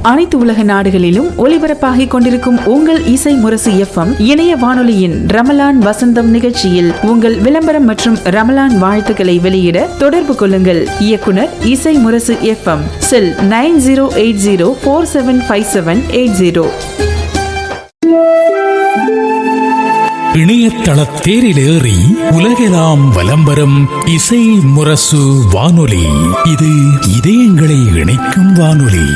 அனைத்து உலக நாடுகளிலும் ஒலிபரப்பாகிக் கொண்டிருக்கும் உங்கள் இசை முரசு FM இணைய வானொலியின் ரமலான் வசந்தம் நிகழ்ச்சியில் உங்கள் விளம்பரம் மற்றும் ரமலான் வாழ்த்துக்களை வெளியிட தொடர்பு கொள்ளுங்கள். இயக்குனர் இசை முரசு FM, செல் 9080475780. இணையதள தேரிலேறி உலகெல்லாம் வலம்பெறும் இசை முரசு வானொலி. இது இதயங்களை இணைக்கும் வானொலி.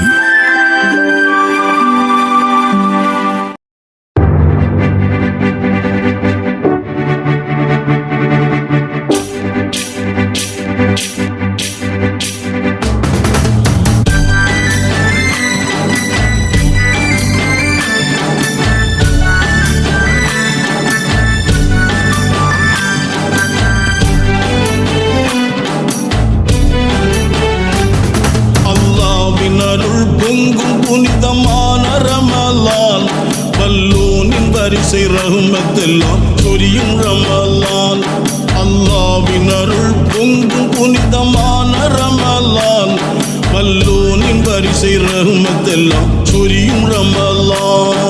புனிதமான ரமலான், வல்லோனின் வரிசை ரஹ்மத்தெல்லாம் சொரியும் ரமலான். அல்லாஹ்வின் அருள் பொங்கும் புனிதமான ரமலான், வல்லோனின் வரிசை ரஹ்மத்தெல்லாம் சொரியும் ரமலான்.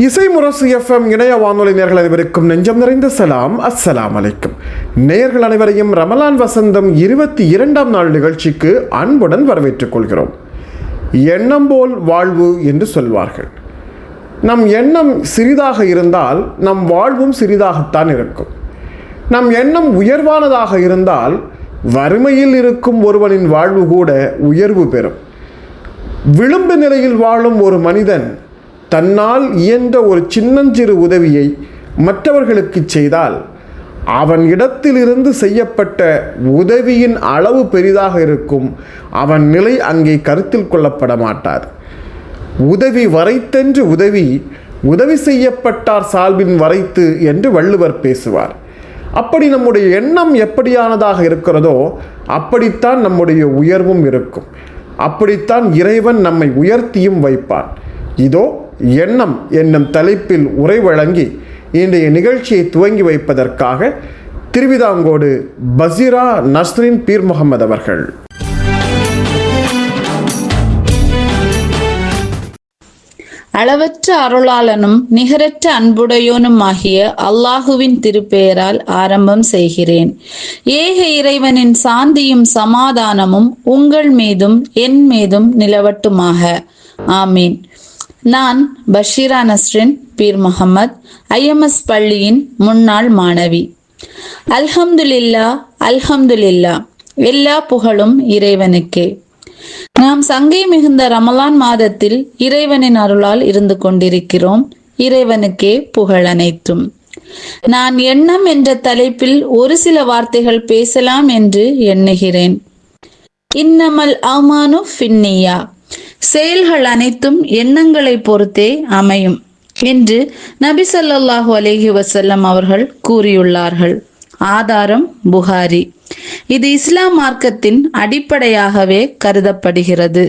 இசை முரசு FM இணைய வானொலி நேயர்கள் அனைவருக்கும் நெஞ்சம் நிறைந்த சலாம். அஸ்ஸலாம் அலைக்கும். நேயர்கள் அனைவரையும் ரமலான் வசந்தம் 22ஆம் நாள் நிகழ்ச்சிக்கு அன்புடன் வரவேற்றுக் கொள்கிறோம். எண்ணம் போல் வாழ்வு என்று சொல்வார்கள். நம் எண்ணம் சிறிதாக இருந்தால் நம் வாழ்வும் சிறிதாகத்தான் இருக்கும். நம் எண்ணம் உயர்வானதாக இருந்தால் வறுமையில் இருக்கும் ஒருவனின் வாழ்வு கூட உயர்வு பெறும். விளிம்பு நிலையில் வாழும் ஒரு மனிதன் தன்னால் இயன்ற ஒரு சின்னஞ்சிறு உதவியை மற்றவர்களுக்கு செய்தால் அவன் இடத்திலிருந்து செய்யப்பட்ட உதவியின் அளவு பெரிதாக இருக்கும். அவன் நிலை அங்கே கருத்தில் கொள்ளப்பட மாட்டார். உதவி வரைத்தென்று உதவி செய்யப்பட்டார் சால்பின் வரைத்து என்று வள்ளுவர் பேசுவார். அப்படி நம்முடைய எண்ணம் எப்படியானதாக இருக்கிறதோ அப்படித்தான் நம்முடைய உயர்வும் இருக்கும். அப்படித்தான் இறைவன் நம்மை உயர்த்தியும் வைப்பான். இதோ எண்ணம் என்னும் தலைப்பில் உரை வழங்கி இன்றைய நிகழ்ச்சியை துவங்கி வைப்பதற்காக திருவிதாங்கோடு பசீரா நஸ்ரின் பீர் முகமது அவர்கள். அளவற்ற அருளாளனும் நிகரற்ற அன்புடையோனும் ஆகிய அல்லாஹுவின் திருப்பெயரால் ஆரம்பம் செய்கிறேன். ஏக இறைவனின் சாந்தியும் சமாதானமும் உங்கள் மீதும் என் மீதும் நிலவட்டுமாக. ஆமீன். நான் பஷீரா நஸ்ரின் பீர் முகமது, IMS பள்ளியின் முன்னாள் மாணவி. அல்ஹம்துலில்லா, எல்லா புகழும் இறைவனுக்கே. நாம் சங்கை மிகுந்த ரமலான் மாதத்தில் இறைவனின் அருளால் இருந்து கொண்டிருக்கிறோம். இறைவனுக்கே புகழ் அனைத்தும். நான் எண்ணம் என்ற தலைப்பில் ஒரு சில வார்த்தைகள் பேசலாம் என்று எண்ணுகிறேன். இன்னமல் அமானு ஃபின்னியா, செயல்கள் அனைத்தும் எண்ணங்களை பொறுத்தே அமையும் என்று நபி ஸல்லல்லாஹு அலைஹி வஸல்லம் அவர்கள் கூறியுள்ளார்கள். ஆதாரம் புகாரி. இது இஸ்லாம் மார்க்கத்தின் அடிப்படையாகவே கருதப்படுகிறது.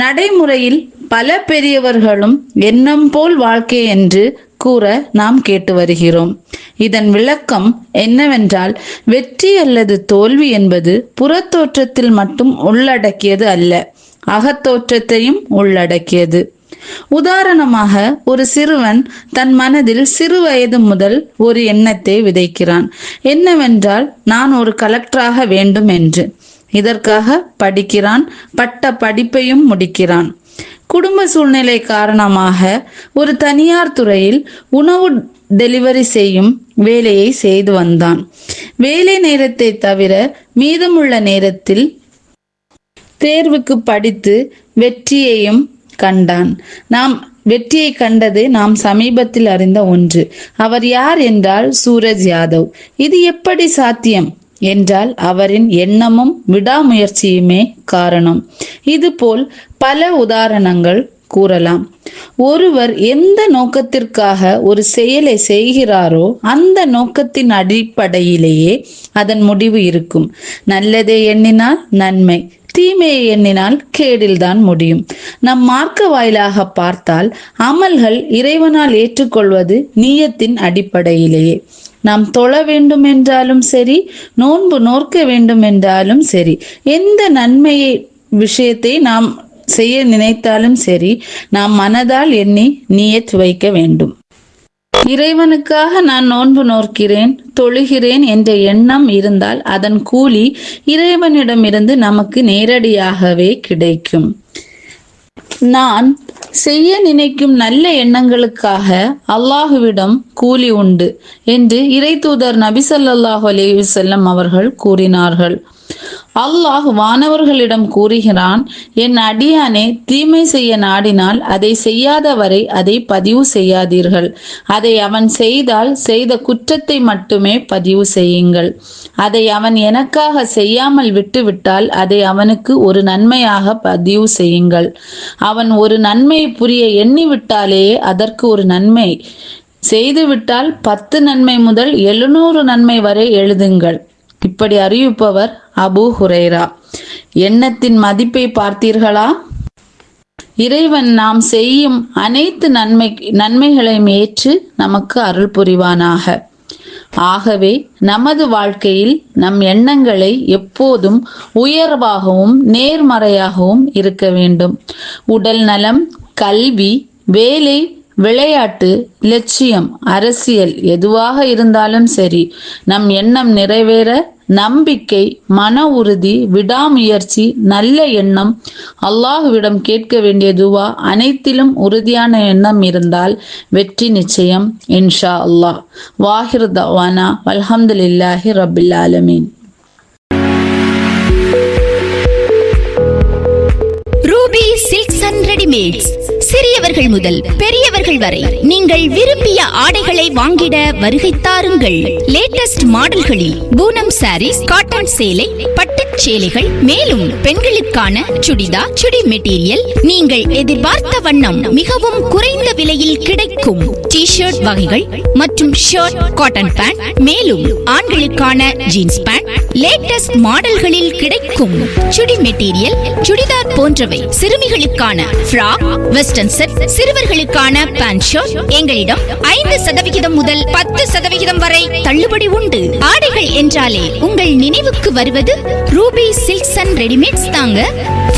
நடைமுறையில் பல பெரியவர்களும் எண்ணம் போல் வாழ்க்கை என்று கூற நாம் கேட்டு வருகிறோம். இதன் விளக்கம் என்னவென்றால், வெற்றி அல்லது தோல்வி என்பது புறத்தோற்றத்தில் மட்டும் உள்ளடக்கியது அல்ல, அகத்தோற்றத்தையும் உள்ளடக்கியது. உதாரணமாக, ஒரு சிறுவன் தன் மனதில் சிறு வயது முதல் ஒரு எண்ணத்தை விதைக்கிறான். என்னவென்றால், நான் ஒரு கலெக்டராக வேண்டும் என்று. இதற்காக படிக்கிறான், பட்ட படிப்பையும் முடிக்கிறான். குடும்ப சூழ்நிலை காரணமாக ஒரு தனியார் துறையில் உணவு டெலிவரி செய்யும் வேலையை செய்து வந்தான். வேலை நேரத்தை தவிர மீதமுள்ள நேரத்தில் தேர்வுக்கு படித்து வெற்றியையும் கண்டான். வெற்றியை கண்டது நாம் சமீபத்தில் அறிந்த ஒன்று. அவர் யார் என்றால் சூரஜ் யாதவ். இது எப்படி சாத்தியம் என்றால் அவரின் எண்ணமும் விடாமுயற்சியுமே காரணம். இதுபோல் பல உதாரணங்கள் கூறலாம். ஒருவர் எந்த நோக்கத்திற்காக ஒரு செயலை செய்கிறாரோ அந்த நோக்கத்தின் அடிப்படையிலேயே அதன் முடிவு இருக்கும். நல்லதை எண்ணினால் நன்மை, தீமையை எண்ணினால் கேடில்தான் முடியும். நம் மார்க்க வாயிலாக பார்த்தால் அமல்கள் இறைவனால் ஏற்றுக்கொள்வது நீயத்தின் அடிப்படையிலேயே. நாம் தொழ வேண்டும் என்றாலும் சரி, நோன்பு நோற்க வேண்டும் என்றாலும் சரி, எந்த நன்மையை விஷயத்தை நாம் செய்ய நினைத்தாலும் சரி, நாம் மனதால் எண்ணி நியத் வைக்க வேண்டும். இறைவனுக்காக நான் நோன்பு நோக்கிறேன், தொழுகிறேன் என்ற எண்ணம் இருந்தால் அதன் கூலி இறைவனிடமிருந்து நமக்கு நேரடியாகவே கிடைக்கும். நான் செய்ய நினைக்கும் நல்ல எண்ணங்களுக்காக அல்லாஹுவிடம் கூலி உண்டு என்று இறை தூதர் நபி ஸல்லல்லாஹு அலைஹி வஸல்லம் அவர்கள் கூறினார்கள். அல்லாஹ் வானவர்களிடம் கூறுகிறான், என் அடியானே, தீமை செய்ய நாடினால் அதை செய்யாத வரை அதை பதிவு செய்யாதீர்கள். அதை அவன் செய்தால் செய்த குற்றத்தை மட்டுமே பதிவு செய்யுங்கள். அதை அவன் எனக்காக செய்யாமல் விட்டுவிட்டால் அதை அவனுக்கு ஒரு நன்மையாக பதிவு செய்யுங்கள். அவன் ஒரு நன்மையை புரிய எண்ணிவிட்டாலேயே அதற்கு ஒரு நன்மை செய்துவிட்டால் 10 நன்மை முதல் 700 நன்மை வரை எழுதுங்கள். இப்படி அறிவிப்பவர் அபூ ஹுரைரா. எண்ணத்தின் மதிப்பை பார்த்தீர்களா? இறைவன் நாம் செய்யும் அனைத்து நன்மைகளையும் ஏற்று நமக்கு அருள் புரிவானாக. ஆகவே நமது வாழ்க்கையில் நம் எண்ணங்களை எப்போதும் உயர்வாகவும் நேர்மறையாகவும் இருக்க வேண்டும். உடல் நலம், கல்வி, வேலை, விளையாட்டு, லட்சியம், அரசியல் எதுவாக இருந்தாலும் சரி, நம் எண்ணம் நிறைவேற நம்பிக்கை, மன உறுதி, விடாமுயற்சி, நல்ல எண்ணம், அல்லாஹுவிடம் கேட்க வேண்டிய துவா அனைத்திலும் உறுதியான எண்ணம் இருந்தால் வெற்றி நிச்சயம் இன்ஷா அல்லாஹ். வாஹிர் தவானா அல்ஹம்துலில்லாஹி ரப்பில் ஆலமீன். Ruby silks and readymades. சிறியவர்கள் முதல் பெரியவர்கள் வரை நீங்கள் விரும்பிய ஆடைகளை வாங்கிட வருகை தாருங்கள். லேட்டஸ்ட் மாடல்களில் பூனம் சாரீஸ், காட்டன் சேலை, பட்டுச் சேலைகள், மேலும் பெண்களுக்கான சுடிதார், சுடி மெட்டீரியல் நீங்கள் எதிர்பார்த்த வண்ணம் மிகவும் குறைந்த விலையில் கிடைக்கும். டி-ஷர்ட் வகைகள் மற்றும் ஷர்ட், காட்டன் பேண்ட், மேலும் ஆண்களுக்கான ஜீன்ஸ் பேண்ட் லேட்டஸ்ட் மாடல்களில் கிடைக்கும். சுடி மெட்டீரியல், சுடிதார் போன்றவை, சிறுமிகளுக்கான ஃப்ராக், வெஸ்டர்ன் செட், சிறுவர்களுக்கான பேண்ட் ஷர்ட் எங்களிடம் 5% முதல் 10% வரை தள்ளுபடி உண்டு. ஆடைகள் என்றாலே உங்கள் நினைவுக்கு வருவது ரூபி சில்க்ஸ் அண்ட் ரெடிமேட்ஸ் தாங்க.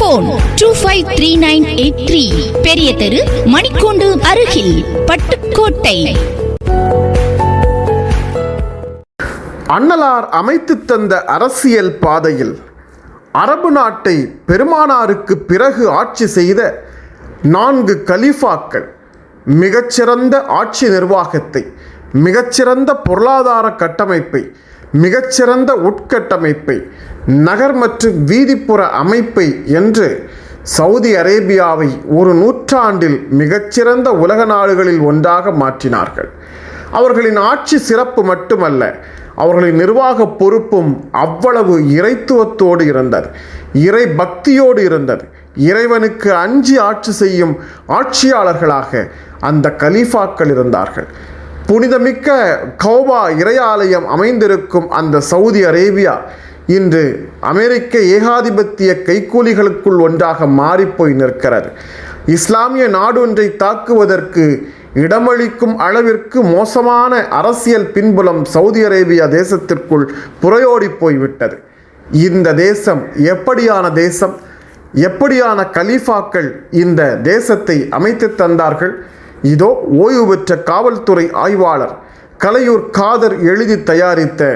போன் 253983, பெரிய தெரு, மணிக்கூண்டு அருகில், பட்டுக்கோட்டை. அன்னலார் அமைத்து தந்த அரசியல் பாதையில் அரபு நாட்டை பெருமானாருக்கு பிறகு ஆட்சி செய்த 4 கலீஃபாக்கள் மிகச்சிறந்த ஆட்சி நிர்வாகத்தை, மிகச்சிறந்த பொருளாதார கட்டமைப்பை, மிகச்சிறந்த உட்கட்டமைப்பை, நகர் மற்றும் வீதிப்புற அமைப்பை என்று சவுதி அரேபியாவை ஒரு நூற்றாண்டில் மிகச்சிறந்த உலக நாடுகளில் ஒன்றாக மாற்றினார்கள். அவர்களின் ஆட்சி சிறப்பு மட்டுமல்ல, அவர்களின் நிர்வாக பொறுப்பும் அவ்வளவு இறைத்துவத்தோடு இருந்தது, இறை பக்தியோடு இருந்தது. இறைவனுக்கு அஞ்சி ஆட்சி செய்யும் ஆட்சியாளர்களாக அந்த கலீஃபாக்கள் இருந்தார்கள். புனிதமிக்க கௌபா இறையாலயம் அமைந்திருக்கும் அந்த சவுதி அரேபியா இன்று அமெரிக்க ஏகாதிபத்திய கைக்கூலிகளுக்குள் ஒன்றாக மாறிப்போய் நிற்கிறது. இஸ்லாமிய நாடொன்றை தாக்குவதற்கு இடமளிக்கும் அளவிற்கு மோசமான அரசியல் பின்புலம் சவுதி அரேபியா தேசத்திற்குள் புரையோடி போய்விட்டது. இந்த தேசம் எப்படியான தேசம், எப்படியான கலீஃபாக்கள் இந்த தேசத்தை அமைத்து தந்தார்கள்? இதோ ஓய்வு பெற்ற காவல்துறை ஆய்வாளர் கலையூர் காதர் எழுதி தயாரித்த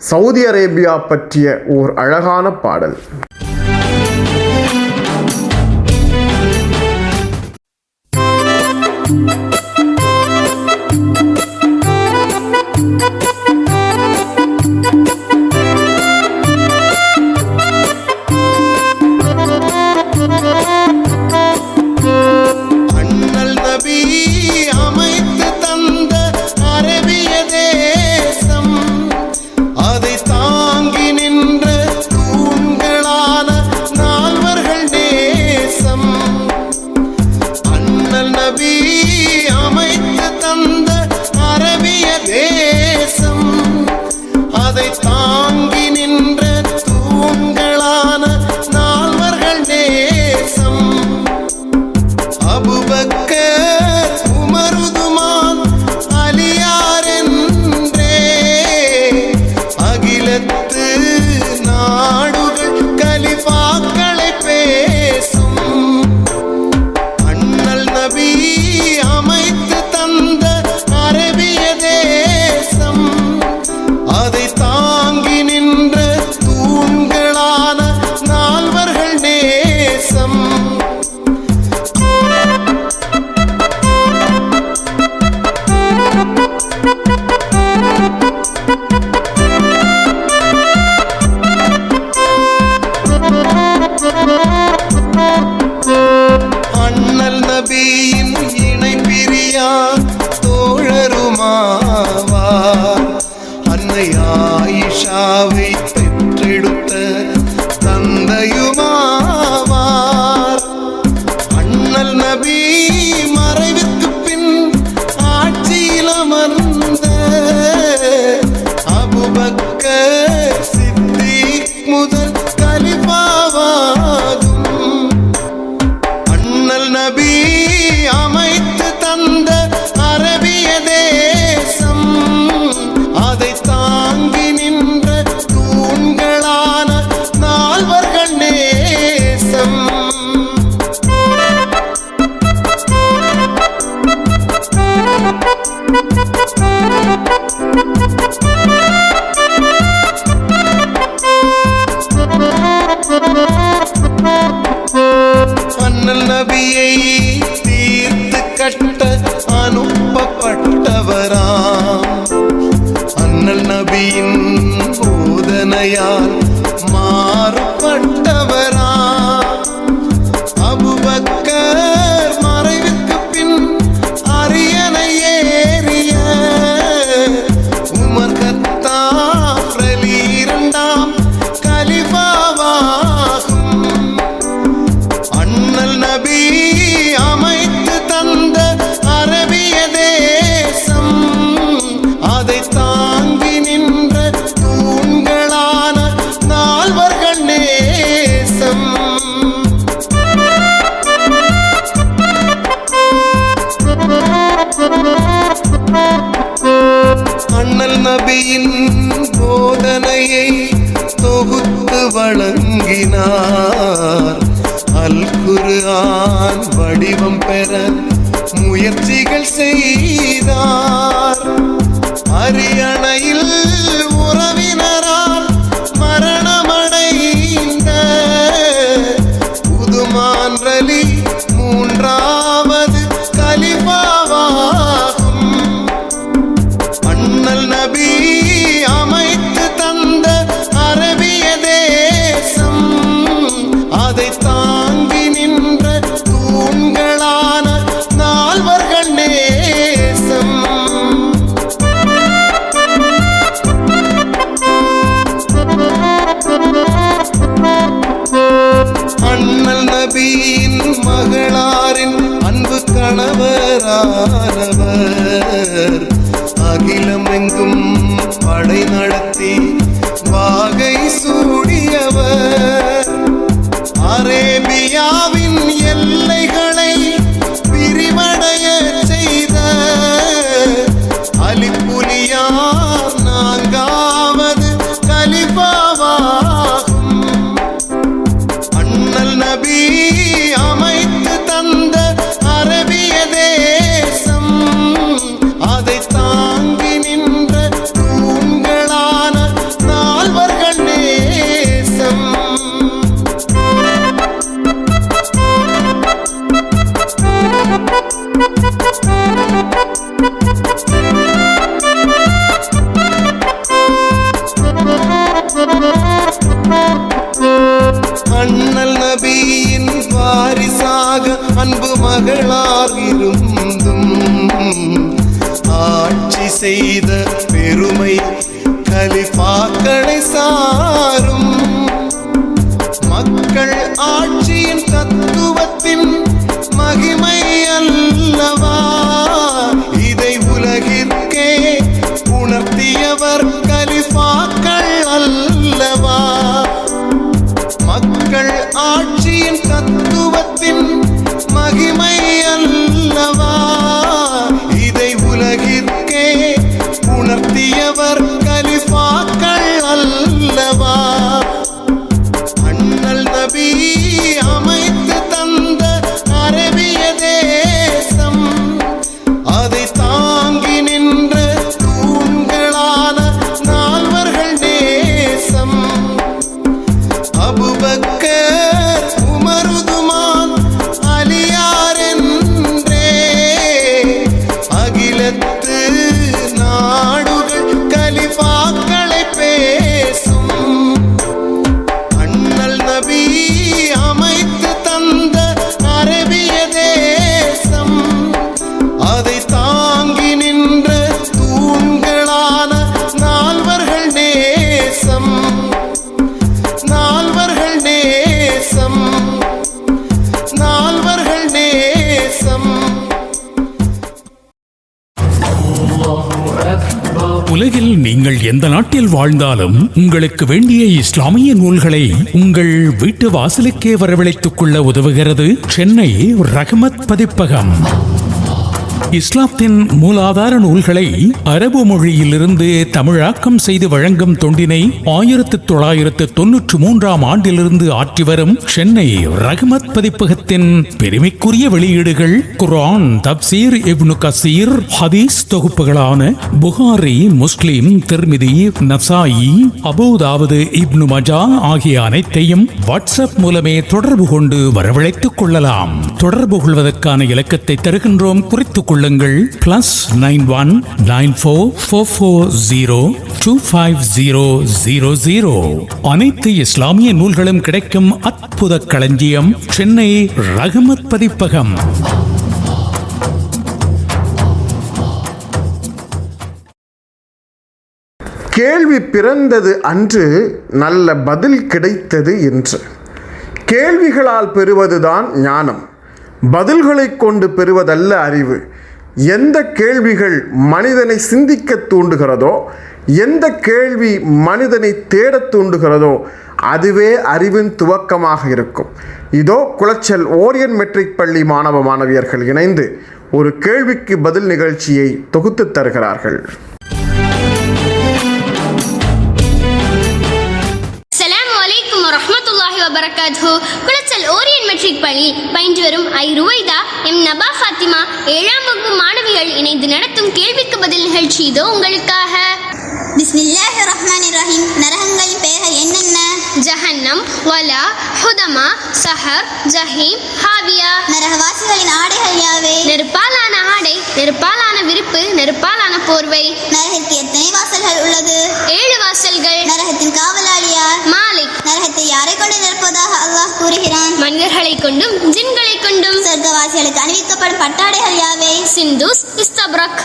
சவுதி அரேபியா பற்றிய ஓர் அழகான பாடல். அதை தாங்கி நின்ற தூண்களால் அண்ணல் நபியை தீர்த்து கட்ட அனுப்பப்பட்டவராம். அண்ணல் நபியின் போதனையால் மாறுபட்டவராம். அபூபக்கர் மறைவுக்கு பின் அரியணை ஏறிய உமர் கத்தாப் ரலி இரண்டாம் கலிஃபாவாகும். அண்ணல் நபி அமைத்து தந்த அரபிய தேசம், அதை தாங்கி நின்ற தூண்களான நால்வர்கள் நேசம். அண்ணல் நபியின் போதனையை தொகுத்து வழங்கினார். அல் குர்ஆன் வடிவம் பெற முயற்சிகள் செய்தார். அரியணையில் உறவினரால் மரணமடைந்த உதுமான் ரலி மூன்றாவது கலிஃபாவாகும். அண்ணல் நபி அமைத்து தந்த அரபிய தேசம், அதை தாங்கி நின்ற தூண்களான நால்வர்கள் நேசம். அண்ணல் நபியின் மகளாரின் அன்பு கணவரானவர். அகிலமெங்கும் படை நடத்தி வாகை சூடியவர். அரேபியாவின் எல்லைகளை விரிவடைய செய்த அலிப்புலியார் நான்காவது கலிஃபாவாகும். அண்ணல் நபி அமைத்து தந்த அரபிய தேசம், அதை தாங்கி நின்ற தூண்களான நால்வர்கள் நேசம். அண்ணல் நபியின் வாரிசாக அன்பு மகளார் இருந்தும் ஆட்சி செய்த பெருமை கலிஃபாக்களை சாரும். மக்கள் ஆட்சியின் தத்துவத்தின் மகிமை அல்லவா, இதை உலகிற்கே உணர்த்தியவர் கலிஃபாக்கள் அல்லவா. மக்கள் ஆட்சியின் தத்துவத்தின் மகிமை அல்லவா, இதை உலகிற்கே உணர்த்தியவர் கலிஃபாக்கள் அல்லவா. அண்ணல் நபி அமைத்து தந்த அரபிய தேசம், அதை தாங்கி நின்ற தூண்களான நால்வர்கள் நேசம். அபூபக்கர் உமர் உதுமான் அலியார் என்றே அகிலத்து நாடுகள் கலிஃபாக்களை பேசும். அண்ணல் நபி அமைத்து தந்த அரபிய தேசம், அதை தாங்கி நின்ற தூண்களான நால்வர்கள் நேசம். நால்வர்கள் நேசம், நால்வர்கள் நேசம். உலகில் நீங்கள் எந்த நாட்டில் வாழ்ந்தாலும் உங்களுக்கு வேண்டிய இஸ்லாமிய நூல்களை உங்கள் வீட்டு வாசலுக்கே வரவழைத்துக் கொள்ள உதவுகிறது சென்னை ரஹ்மத் பதிப்பகம். இஸ்லாத்தின் மூலாதார நூல்களை அரபு மொழியிலிருந்து தமிழாக்கம் செய்து வழங்கும் தொண்டினை 1993 ஆண்டிலிருந்து ஆற்றி வரும் சென்னை ரஹ்மத் பதிப்பகத்தின் பெருமைக்குரிய வெளியீடுகள் குர்ஆன், தப்சீர், இப்னு கசீர், ஹதீஸ் தொகுப்புகளான புகாரி, முஸ்லிம், திர்மிதி, நசாயி, அபூதாவுது, இப்னு மஜா ஆகிய அனைத்தையும் வாட்ஸ்அப் மூலமே தொடர்பு கொண்டு வரவழைத்துக் கொள்ளலாம். தொடர்பு கொள்வதற்கான இலக்கத்தை தருகின்றோம், குறித்துக் கொள்ளுங்கள். +9194402500. அனைத்து இஸ்லாமிய நூல்களும் கிடைக்கும் அற்புத களஞ்சியம் சென்னை ரஹ்மத் பதிப்பகம். கேள்வி பிறந்தது அன்று, நல்ல பதில் கிடைத்தது என்று. கேள்விகளால் பெறுவதுதான் ஞானம், பதில்களை கொண்டு பெறுவதல்ல அறிவு. எந்த கேள்விகள் மனிதனை சிந்திக்க தூண்டுகிறதோ, எந்த கேள்வி மனிதனை தேடத் தூண்டுகிறதோ அதுவே அறிவின் துவக்கமாக இருக்கும். இதோ குளச்சல் ஓரியன் மெட்ரிக் பள்ளி மாணவ மாணவியர்கள் இணைந்து ஒரு கேள்விக்கு பதில் நிகழ்ச்சியை தொகுத்து தருகிறார்கள். குளச்சல் ஓரியன் மெட்ரிக் பள்ளி பயின்று வரும் ஐ ருவைதா, எம் நபா ஃபாத்திமா 7ஆம் வகுப்பு மாணவிகள் இணைந்து நடத்தும் கேள்விக்கு பதில் நிகழ்ச்சி இதோ உங்களுக்காக. பிஸ்மில்லாஹிர் ரஹ்மானிர் ரஹீம். நரகங்களின் பெயர்கள் என்னென்ன? ஜஹன்னம், வலா, ஹுதமா, சஹர், ஜஹீம், ஹாவியா. நரகவாசிகளின் ஆடைகள் யாவே? நெருப்பாலான ஆடை, நெருப்பாலான விரிப்பு, நெருப்பாலான போர்வை. நரகத்திற்கு எத்தனை வாசல்கள் உள்ளது? 7 வாசல்கள். நரகத்தின் காவலாளி யார்? மாலிக். நரகத்தை யாரை கொண்டு நிரப்புவதாக அல்லாஹ் கூறுகிறான்? மனிதர்களை கொண்டும் ஜின்களை கொண்டும். சொர்க்கவாசிகளுக்கு அணிவிக்கப்படும் பட்டாடைகள் யாவை? சிந்தூஸ், இஸ்தப்ரக்.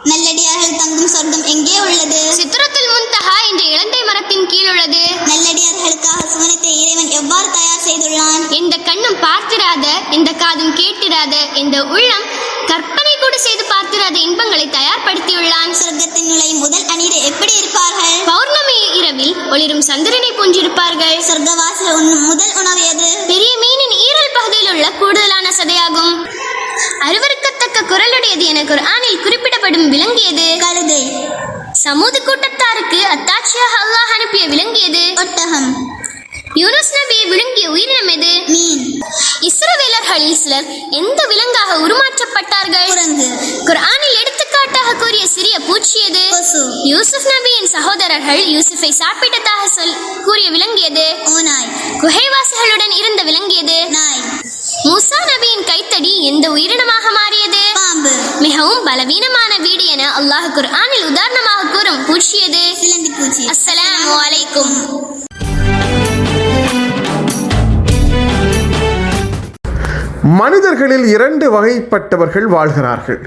நல்லடியார்கள் தங்கும் சொர்க்கம் எங்கே உள்ளது? சித்ரத்துல் முன்தஹா என்ற இலந்தை மரத்தின் கீழ் உள்ளது. நல்லடியார்களுக்காக சுவனத்தை இறைவன் எவ்வாறு தயார் செய்துள்ளான்? எந்த கண்ணும் பார்த்திராத, எந்த காதும் கேட்டிராத, எந்த உள்ளம் கற்பனை கூட செய்து பார்த்திராத இன்பங்களை தயார்படுத்தியுள்ளான். சொர்க்கத்தின் நுழையும் முதல் அணியிட எப்படி இருப்பார்கள்? பௌர்ணமி இரவில் ஒளிரும் சந்திரனை போன்றிருப்பார்கள். சொர்க்கவாசிகள் உண்ணும் முதல் உணவு எது? பெரிய மீனின் ஈரல் பகுதியில் உள்ள கூடுதலான சதையாகும். அருவருக்கத்தக்க குரலுடையது என குர்ஆனில் குறிப்பிடப்படும் விலங்கியது? கழுதை. சமூது கூட்டத்தாருக்கு அத்தாட்சியாக அல்லாஹ் அனுப்பிய விலங்கியது? ஒட்டகம். யூனுஸ் நபியை விழுங்கிய உயிரினம் எது? மீன். இஸ்ரவேலர்களில் சிலர் எந்த விலங்காக உருமாற்றப்பட்டார்கள்? குரங்கு. குர்ஆனில் எடுத்துக்காட்டாக கூறிய சிறிய பூச்சி எது? கொசு. யூசுப் நபியின் சகோதரர்கள் யூசுஃபை சாப்பிட்டதாக கூறிய விலங்கியது? ஓநாய். குகைவாசிகளுடன் இருந்த விலங்கியது? நாய். மூசா நபியின் கைத்தடி எந்த உயிரினமாக மாறியது? பாம்பு. மிகவும் பலவீனமான வீடு என அல்லாஹ் குர்ஆனில் உதாரணமாக கூறும் பூச்சி எது? சிலந்தி பூச்சி. அஸ்ஸலாமு அலைக்கும். மனிதர்களில் 2 வகைப்பட்டவர்கள் வாழ்கிறார்கள்.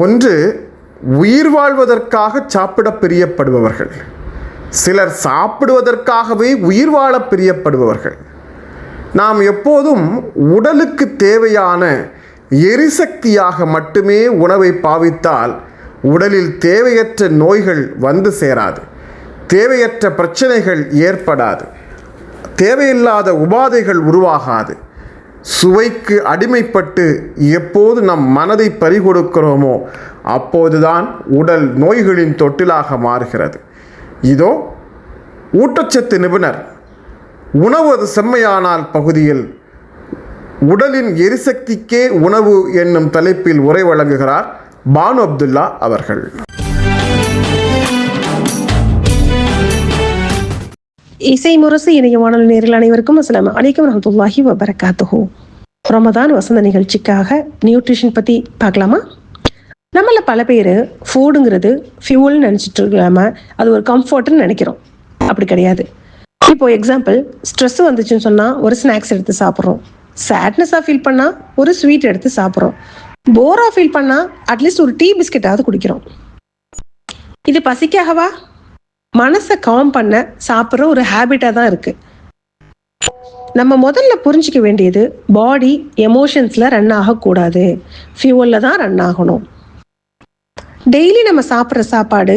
ஒன்று, உயிர் வாழ்வதற்காக சாப்பிட பிரியப்படுபவர்கள். சிலர் சாப்பிடுவதற்காகவே உயிர் வாழ பிரியப்படுபவர்கள். நாம் எப்போதும் உடலுக்கு தேவையான எரிசக்தியாக மட்டுமே உணவை பாவித்தால் உடலில் தேவையற்ற நோய்கள் வந்து சேராது, தேவையற்ற பிரச்சனைகள் ஏற்படாது, தேவையில்லாத உபாதைகள் உருவாகாது. சுவைக்கு அடிமைப்பட்டு எப்போது நம் மனதை பறிகொடுக்கிறோமோ அப்போதுதான் உடல் நோய்களின் தொட்டிலாக மாறுகிறது. இதோ ஊட்டச்சத்து நிபுணர் உணவு அது செம்மையானால் பகுதியில் உடலின் எரிசக்திக்கே உணவு என்னும் தலைப்பில் உரை வழங்குகிறார் பானு அப்துல்லா அவர்கள். இசை முரசு இணைய வானொலி நேயர்கள் அனைவருக்கும் அஸ்ஸலாமு அலைக்கும் வரஹ்மத்துல்லாஹி வபரகாத்துஹு. ரமதான் வசந்த நிகழ்ச்சிக்காக நியூட்ரிஷன் பற்றி பார்க்கலாமா? நம்மள பல பேர் ஃபுட்டுங்கிறது ஃபியூல்னு நினச்சிட்டு இல்லாம அது ஒரு கம்ஃபர்ட்னு நினைக்கிறோம். அப்படி கிடையாது. இப்போ எக்ஸாம்பிள், ஸ்ட்ரெஸ் வந்துச்சுன்னு சொன்னால் ஒரு ஸ்நாக்ஸ் எடுத்து சாப்பிட்றோம். சேட்னஸாக ஃபீல் பண்ணால் ஒரு ஸ்வீட் எடுத்து சாப்பிட்றோம். போராக ஃபீல் பண்ணால் அட்லீஸ்ட் ஒரு டீ பிஸ்கெட்டாவது குடிக்கிறோம். இது பசிக்காகவா? மனசை காம் பண்ண சாப்பிட்ற ஒரு ஹேபிட்டாக தான் இருக்குது. நம்ம முதல்ல புரிஞ்சிக்க வேண்டியது, பாடி எமோஷன்ஸில் ரன் ஆகக்கூடாது, ஃபியூவலில் தான் ரன் ஆகணும். டெய்லி நம்ம சாப்பிட்ற சாப்பாடு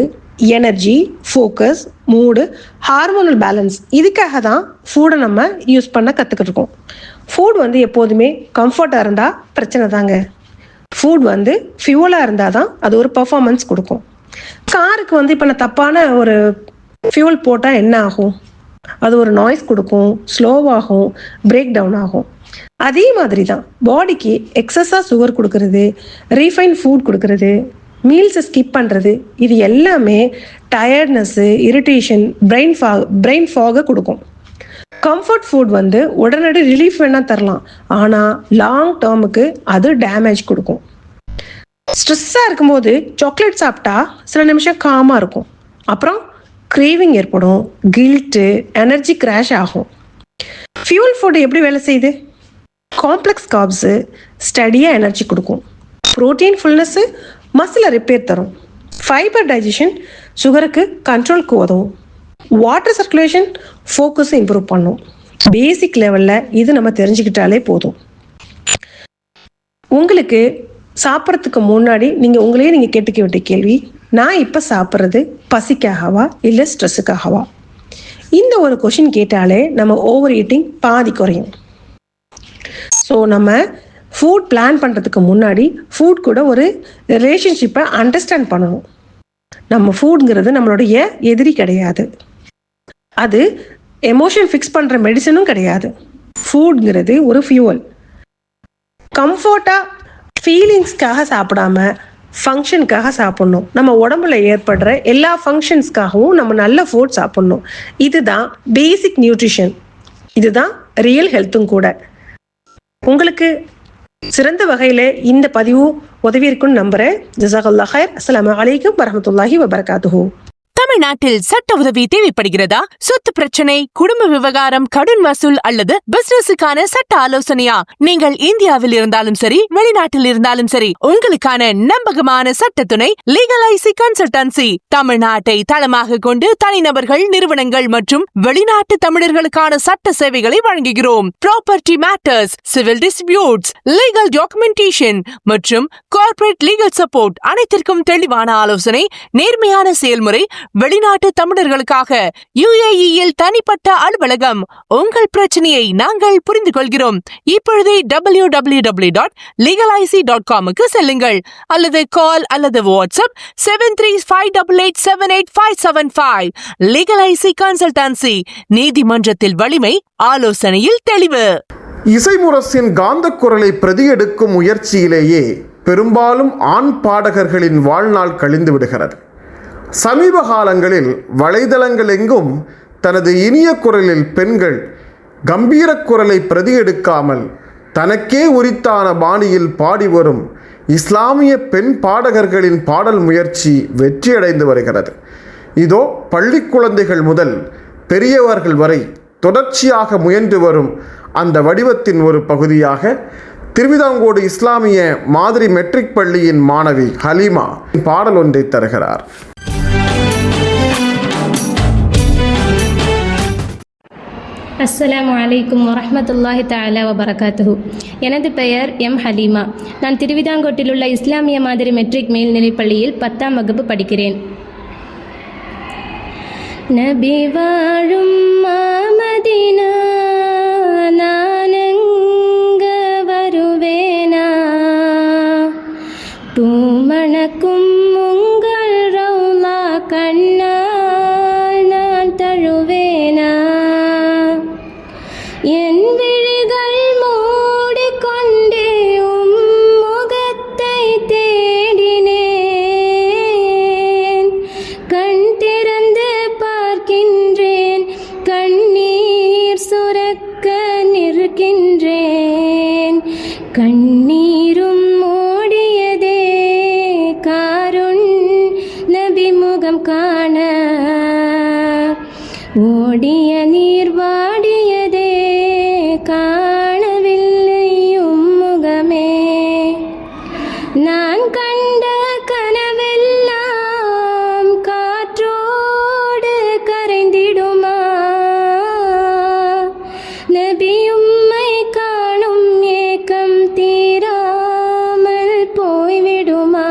எனர்ஜி, ஃபோக்கஸ், மூடு, ஹார்மோனல் பேலன்ஸ், இதுக்காக தான் ஃபுட்டை நம்ம யூஸ் பண்ண கற்றுக்கிட்டு இருக்கோம். ஃபுட் எப்போதுமே கம்ஃபர்ட்டாக இருந்தால் பிரச்சனை தாங்க. ஃபுட் வந்து ஃபியூவலாக இருந்தால் தான் அது ஒரு பர்ஃபார்மன்ஸ் கொடுக்கும். காருக்கு வந்து இப்போ நான் தப்பான ஒரு ஃபியூவல் போட்டால் என்ன ஆகும்? அது ஒரு நாய்ஸ் கொடுக்கும், ஸ்லோவாகும், பிரேக் டவுன் ஆகும். அதே மாதிரி தான் பாடிக்கு எக்ஸஸாக சுகர் கொடுக்கறது, ரீஃபைன் ஃபுட் கொடுக்கறது, மீல்ஸை ஸ்கிப் பண்ணுறது, இது எல்லாமே டயர்ட்னஸ்ஸு, இரிட்டேஷன், பிரெயின் ஃபாகை கொடுக்கும். கம்ஃபர்ட் ஃபுட் வந்து உடனடி ரிலீஃப் வேணால் தரலாம், ஆனால் லாங் டேர்முக்கு அது டேமேஜ் கொடுக்கும். ஸ்ட்ரெஸ்ஸாக இருக்கும்போது சாக்லேட் சாப்பிட்டா சில நிமிஷம் காமாக இருக்கும், அப்புறம் கிரேவிங் ஏற்படும், கில்ட்டு, எனர்ஜி கிராஷ் ஆகும். ஃபியூல் ஃபுட் எப்படி வேலை செய்யுது? காம்ப்ளெக்ஸ் கார்ப்ஸு ஸ்டடியாக எனர்ஜி கொடுக்கும், ப்ரோட்டீன் ஃபுல்னஸ்ஸு மசிலை ரிப்பேர் தரும், ஃபைபர் டைஜஷன் சுகருக்கு கண்ட்ரோலுக்கு உதவும், வாட்டர் சர்க்குலேஷன் ஃபோக்கஸ் இம்ப்ரூவ் பண்ணும். பேசிக் லெவலில் இது நம்ம தெரிஞ்சுக்கிட்டாலே போதும். உங்களுக்கு சாப்பிட்றதுக்கு முன்னாடி உங்களையே நீங்கள் கேட்டுக்க வேண்டிய கேள்வி, நான் இப்போ சாப்பிட்றது பசிக்காகவா இல்லை ஸ்ட்ரெஸ்ஸுக்காகவா? இந்த ஒரு கொஷின் கேட்டாலே நம்ம ஓவர் ஈட்டிங் பாதி குறையும். ஸோ நம்ம ஃபுட் பிளான் பண்ணுறதுக்கு முன்னாடி ஃபுட் கூட ஒரு ரிலேஷன்ஷிப்பை அண்டர்ஸ்டாண்ட் பண்ணணும். நம்ம ஃபுட்ங்கிறது நம்மளுடைய எதிரி கிடையாது, அது எமோஷன் ஃபிக்ஸ் பண்ணுற மெடிசனும் கிடையாது. ஃபுட்ங்கிறது ஒரு ஃபியூவல். கம்ஃபர்ட்டாக ஃபீலிங்ஸ்க்காக சாப்பிடாம ஃபங்க்ஷனுக்காக சாப்பிட்ணும். நம்ம உடம்புல ஏற்படுற எல்லா ஃபங்க்ஷன்ஸ்க்காகவும் நம்ம நல்ல ஃபுட் சாப்பிட்ணும். இதுதான் பேசிக் நியூட்ரிஷன், இதுதான் ரியல் ஹெல்த்தும் கூட. உங்களுக்கு சிறந்த வகையில் இந்த பதிவு உதவி இருக்குன்னு நம்புறேன். ஜஸாக்கல்லாஹ் ஹைர். அஸ்ஸலாமு அலைக்கும் வரஹ்மத்துல்லாஹி வபரகாத்துஹு. தமிழ்நாட்டில் சட்ட உதவி தேவைப்படுகிறதா? சொத்து பிரச்சனை, குடும்ப விவகாரம், கடன் வசூல் அல்லது பிசினஸுக்கான சட்ட ஆலோசனையா? நீங்கள் இந்தியாவில் இருந்தாலும் சரி, வெளிநாட்டில் இருந்தாலும் சரி, உங்களுக்கான நம்பகமான சட்ட துணை லீகல் ஐசி கன்சல்டன்சி. தமிழ்நாட்டை தளமாக கொண்டு தனிநபர்கள், நிறுவனங்கள் மற்றும் வெளிநாட்டு தமிழர்களுக்கான சட்ட சேவைகளை வழங்குகிறோம். Property matters, civil disputes, legal documentation மற்றும் கார்ப்பரேட் லீகல் சப்போர்ட் அனைத்திற்கும் தெளிவான ஆலோசனை, நேர்மையான செயல்முறை, வெளிநாட்டு தமிழர்களுக்காக UAE-யில் தனிப்பட்ட அலுவலகம். உங்கள் பிரச்சனையை நாங்கள் புரிந்து கொள்கிறோம். இப்பொழுதே www.legalic.com-க்கு செல்லுங்கள் அல்லது கால் அல்லது வாட்ஸ்அப் 7358878575. Legal IC consultancy. நீதிமன்றத்தில் வலிமை, ஆலோசனையில் தெளிவு. இசைமுரசின் காந்த குரலை பிரதியெடுக்கும் முயற்சியிலேயே பெரும்பாலும் ஆண் பாடகர்களின் வாழ்நாள் கழிந்து விடுகிறது. சமீப காலங்களில் வலைதளங்கள் எங்கும் தனது இனிய குரலில் பெண்கள் கம்பீர குரலை பிரதியெடுக்காமல் தனக்கே உரித்தான பாணியில் பாடி வரும் இஸ்லாமிய பெண் பாடகர்களின் பாடல் முயற்சி வெற்றியடைந்து வருகிறது. இதோ பள்ளி குழந்தைகள் முதல் பெரியவர்கள் வரை தொடர்ச்சியாக முயன்று வரும் அந்த வடிவத்தின் ஒரு பகுதியாக திருவிதாங்கோடு இஸ்லாமிய மாதிரி மெட்ரிக் பள்ளியின் மாணவி ஹலீமா பாடல் ஒன்றை தருகிறார். அஸ்ஸலாமு அலைக்கும் வரஹ்மத்துல்லாஹி தஆலா வபரகாத்துஹு. எனது பெயர் எம் ஹலீமா. நான் திருவிதாங்கோட்டில் உள்ள இஸ்லாமிய மாதிரி மெட்ரிக் மேல்நிலைப் பள்ளியில் 10ஆம் வகுப்பு படிக்கிறேன். நபி வாழும் மதீனா நானங்க வருவேனா, பூமணக்கும் உங்கள் ரௌலா கண்ணால் நான் தழுவேனா, என் விழிகள் மூடிக்கொண்டே முகத்தை தேடினேன், கண் திறந்து பார்க்கின்றேன், கண்ணீர் சுரக்க நிற்கின்றேன், கண்ணீரும் ஓடியதே காருண் நபி முகம் காண, ஓடிய நீர் வாடியதே காணவில்லை முகமே, நான் கண்ட கனவெல்லாம் காற்றோடு கரைந்திடுமா, நபியும்மை காணும் ஏக்கம் தீராமல் போய்விடுமா,